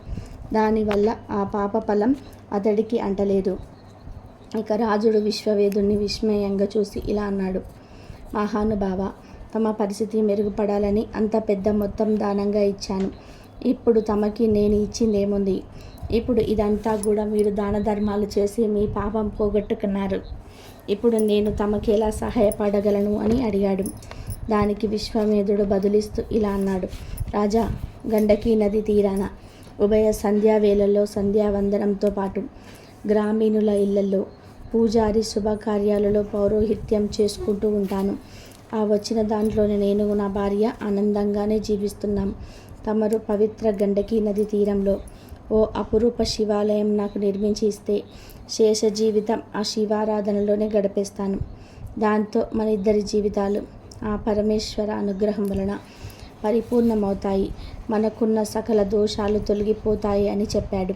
దానివల్ల ఆ పాప ఫలం అతడికి అంటలేదు. ఇక రాజుడు విశ్వవేదుణ్ణి విస్మయంగా చూసి ఇలా అన్నాడు. మహానుభావ, తమ పరిస్థితి మెరుగుపడాలని అంత పెద్ద మొత్తం దానంగా ఇచ్చాను. ఇప్పుడు తమకి నేను ఇచ్చిందేముంది? ఇప్పుడు ఇదంతా కూడా మీరు దాన ధర్మాలు చేసి మీ పాపం పోగొట్టుకున్నారు. ఇప్పుడు నేను తమకి ఎలా సహాయపడగలను అని అడిగాడు. దానికి విశ్వవేదుడు బదులిస్తూ ఇలా అన్నాడు. రాజా, గండకీ నది తీరాన ఉభయ సంధ్యావేళల్లో సంధ్యావందనంతో పాటు గ్రామీణుల ఇళ్లలో పూజారి శుభకార్యాలలో పౌరోహిత్యం చేసుకుంటూ ఉంటాను. ఆ వచ్చిన దాంట్లోనే నేను నా భార్య ఆనందంగానే జీవిస్తున్నాం. తమరు పవిత్ర గండకీ నది తీరంలో ఓ అపురూప శివాలయం నాకు నిర్మించి ఇస్తే శేష జీవితం ఆ శివారాధనలోనే గడిపేస్తాను. దాంతో మన ఇద్దరి జీవితాలు ఆ పరమేశ్వర అనుగ్రహం వలన పరిపూర్ణమవుతాయి. మనకున్న సకల దోషాలు తొలగిపోతాయి అని చెప్పాడు.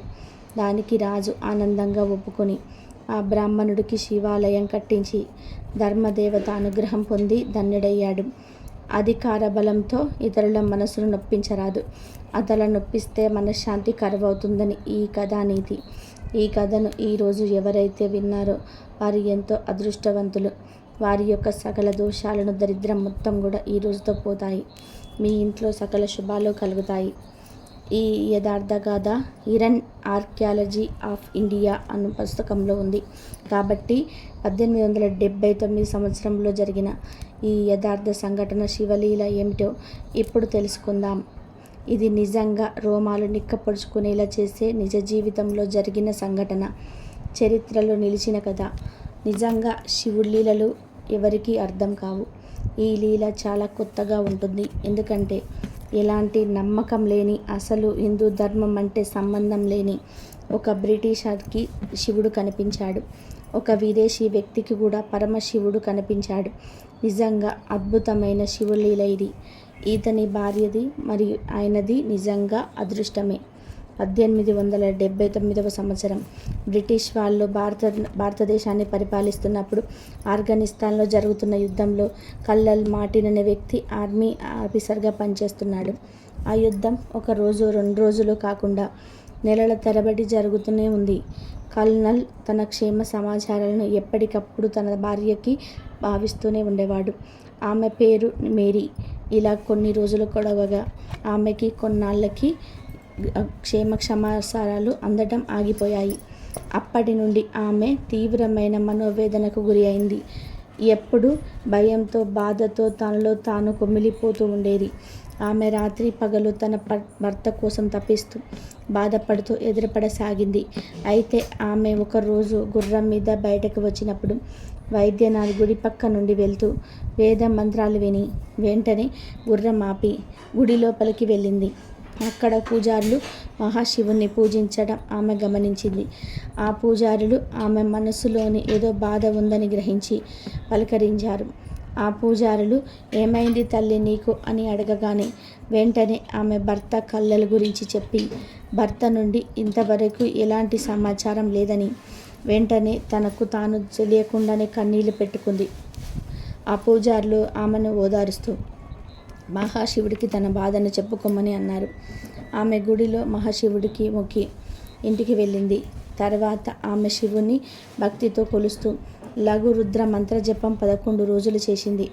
దానికి రాజు ఆనందంగా ఒప్పుకొని ఆ బ్రాహ్మణుడికి శివాలయం కట్టించి ధర్మదేవత అనుగ్రహం పొంది ధన్యుడయ్యాడు. అధికార బలంతో ఇతరుల మనసును నొప్పించరాదు, అతల నొప్పిస్తే మనశ్శాంతి కరువవుతుందని ఈ కథానీతి. ఈ కథను ఈరోజు ఎవరైతే విన్నారో వారు ఎంతో అదృష్టవంతులు. వారి యొక్క సకల దోషాలను, దరిద్రం మొత్తం కూడా ఈ రోజుతో పోతాయి. మీ ఇంట్లో సకల శుభాలు కలుగుతాయి. ఈ యథార్థ గాథ హిరన్ ఆర్కియాలజీ ఆఫ్ ఇండియా అన్న పుస్తకంలో ఉంది. కాబట్టి 1879 సంవత్సరంలో జరిగిన ఈ యథార్థ సంఘటన శివలీల ఏమిటో ఇప్పుడు తెలుసుకుందాం. ఇది నిజంగా రోమాలు నిక్కపొడుచుకునేలా చేసే నిజ జీవితంలో జరిగిన సంఘటన, చరిత్రలో నిలిచిన కథ. నిజంగా శివుడి లీలలు ఎవరికీ అర్థం కావు. ఈ లీల చాలా కొత్తగా ఉంటుంది. ఎందుకంటే ఎలాంటి నమ్మకం లేని, అసలు హిందూ ధర్మం అంటే సంబంధం లేని ఒక బ్రిటిషర్కి శివుడు కనిపించాడు. ఒక విదేశీ వ్యక్తికి కూడా పరమశివుడు కనిపించాడు. నిజంగా అద్భుతమైన శివలీల ఇది. ఇతని భార్యది మరియు ఆయనది నిజంగా అదృష్టమే. 1879 సంవత్సరం బ్రిటిష్ వాళ్ళు భారతదేశాన్ని పరిపాలిస్తున్నప్పుడు ఆఫ్ఘనిస్తాన్లో జరుగుతున్న యుద్ధంలో కల్లల్ మార్టిన్ అనే వ్యక్తి ఆర్మీ ఆఫీసర్గా పనిచేస్తున్నాడు. ఆ యుద్ధం ఒక రోజు 2 రోజులు కాకుండా నెలల తరబడి జరుగుతూనే ఉంది. కల్నల్ తన క్షేమ సమాచారాలను ఎప్పటికప్పుడు తన భార్యకి భావిస్తూనే ఉండేవాడు. ఆమె పేరు మేరీ. ఇలా కొన్ని రోజులు గొడవగా ఆమెకి కొన్నాళ్ళకి క్షేమ సమాచారాలు అందడం ఆగిపోయాయి. అప్పటి నుండి ఆమె తీవ్రమైన మనోవేదనకు గురి అయింది. ఎప్పుడు భయంతో, బాధతో తనలో తాను కుమిలిపోతూ ఉండేది. ఆమె రాత్రి పగలు తన భర్త కోసం తప్పిస్తూ, బాధపడుతూ ఎదురుపడసాగింది. అయితే ఆమె ఒకరోజు గుర్రం మీద బయటకు వచ్చినప్పుడు వైద్యనాథ్ గుడి పక్క నుండి వెళ్తూ వేద మంత్రాలు విని వెంటనే గుర్రం ఆపి గుడి లోపలికి వెళ్ళింది. అక్కడ పూజారులు మహాశివుణ్ణి పూజించడం ఆమె గమనించింది. ఆ పూజారులు ఆమె మనసులోని ఏదో బాధ ఉందని గ్రహించి పలకరించారు. ఆ పూజారులు ఏమైంది తల్లి నీకు అని అడగగానే వెంటనే ఆమె భర్త కల్లల గురించి చెప్పి, భర్త నుండి ఇంతవరకు ఎలాంటి సమాచారం లేదని వెంటనే తనకు తాను తెలియకుండానే కన్నీళ్లు పెట్టుకుంది. ఆ పూజారులు ఆమెను ఓదారుస్తూ మహాశివుడికి తన బాధను చెప్పుకోమని అన్నారు. ఆమె గుడిలో మహాశివుడికి మొక్కి ఇంటికి వెళ్ళింది. తర్వాత ఆమె శివుని భక్తితో కొలుస్తూ లఘు రుద్ర మంత్ర జపం 11 రోజులు చేసింది.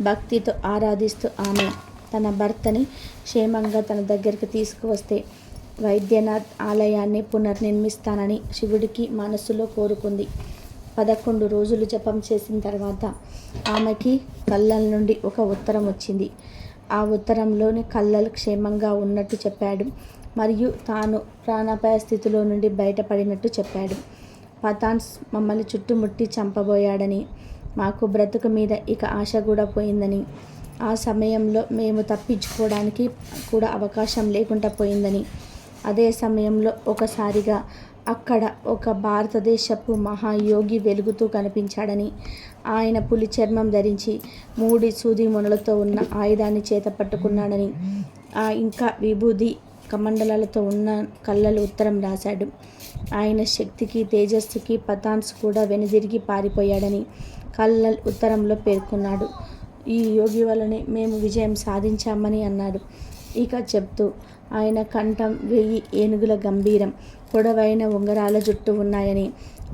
భక్తితో ఆరాధిస్తూ ఆమె తన భర్తని క్షేమంగా తన దగ్గరికి తీసుకువస్తే వైద్యనాథ్ ఆలయాన్ని పునర్నిర్మిస్తానని శివుడికి మనస్సులో కోరుకుంది. 11 రోజులు జపం చేసిన తర్వాత ఆమెకి కల్లల్ నుండి ఒక ఉత్తరం వచ్చింది. ఆ ఉత్తరంలోని కల్లల్ క్షేమంగా ఉన్నట్టు చెప్పాడు మరియు తాను ప్రాణాపాయ స్థితిలో నుండి బయటపడినట్టు చెప్పాడు. పఠాన్స్ మమ్మల్ని చుట్టుముట్టి చంపబోయాడని, మాకు బ్రతుకు మీద ఇక ఆశ కూడా పోయిందని, ఆ సమయంలో మేము తప్పించుకోవడానికి కూడా అవకాశం లేకుండా పోయిందని, అదే సమయంలో ఒకసారిగా అక్కడ ఒక భారతదేశపు మహాయోగి వెలుగుతూ కనిపించాడని, ఆయన పులి చర్మం ధరించి 3 సూది మొనలతో ఉన్న ఆయుధాన్ని చేత పట్టుకున్నాడని, ఇంకా విభూది కమండలాలతో ఉన్న కల్లలు ఉత్తరం రాశాడు. ఆయన శక్తికి, తేజస్సుకి పఠాన్స్ కూడా వెనుదిరిగి పారిపోయాడని కల్లల్ ఉత్తరంలో పేర్కొన్నాడు. ఈ యోగి వల్లనే మేము విజయం సాధించామని అన్నాడు. ఇక చెప్తూ ఆయన కంఠం 1000 ఏనుగుల గంభీరం, పొడవైన ఉంగరాల జుట్టు ఉన్నాయని,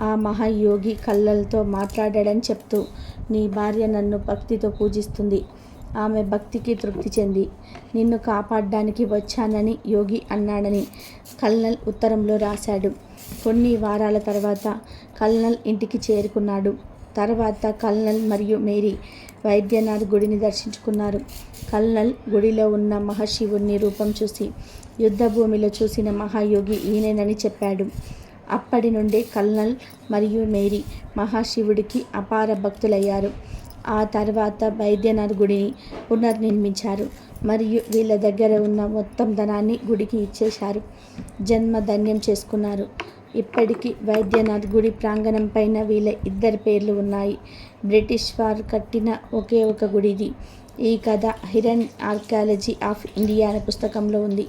ఆ మహాయోగి కల్లలతో మాట్లాడాడని చెప్తూ నీ భార్య నన్ను భక్తితో పూజిస్తుంది. ఆమె భక్తికి తృప్తి చెంది నిన్ను కాపాడడానికి వచ్చానని యోగి అన్నాడని కల్నల్ ఉత్తరంలో రాశాడు. కొన్ని వారాల తర్వాత కల్నల్ ఇంటికి చేరుకున్నాడు. తర్వాత కల్నల్ మరియు మేరీ వైద్యనాథ్ గుడిని దర్శించుకున్నారు. కల్నల్ గుడిలో ఉన్న మహాశివుని రూపం చూసి యుద్ధ భూమిలో చూసిన మహాయోగి ఈయనేనని చెప్పాడు. అప్పటి నుండి కల్నల్ మరియు మేరీ మహాశివుడికి అపార భక్తులయ్యారు. ఆ తర్వాత వైద్యనాథ్ గుడిని పునర్నిర్మించారు మరియు వీళ్ళ దగ్గర ఉన్న మొత్తం ధనాన్ని గుడికి ఇచ్చేశారు. జన్మ ధన్యం చేసుకున్నారు. ఇప్పటికీ వైద్యనాథ్ గుడి ప్రాంగణం పైన వీళ్ళ ఇద్దరి పేర్లు ఉన్నాయి. బ్రిటిష్ వారు కట్టిన ఒకే ఒక గుడి ఇది. ఈ కథ హిరన్ ఆర్కియాలజీ ఆఫ్ ఇండియా అనే పుస్తకంలో ఉంది.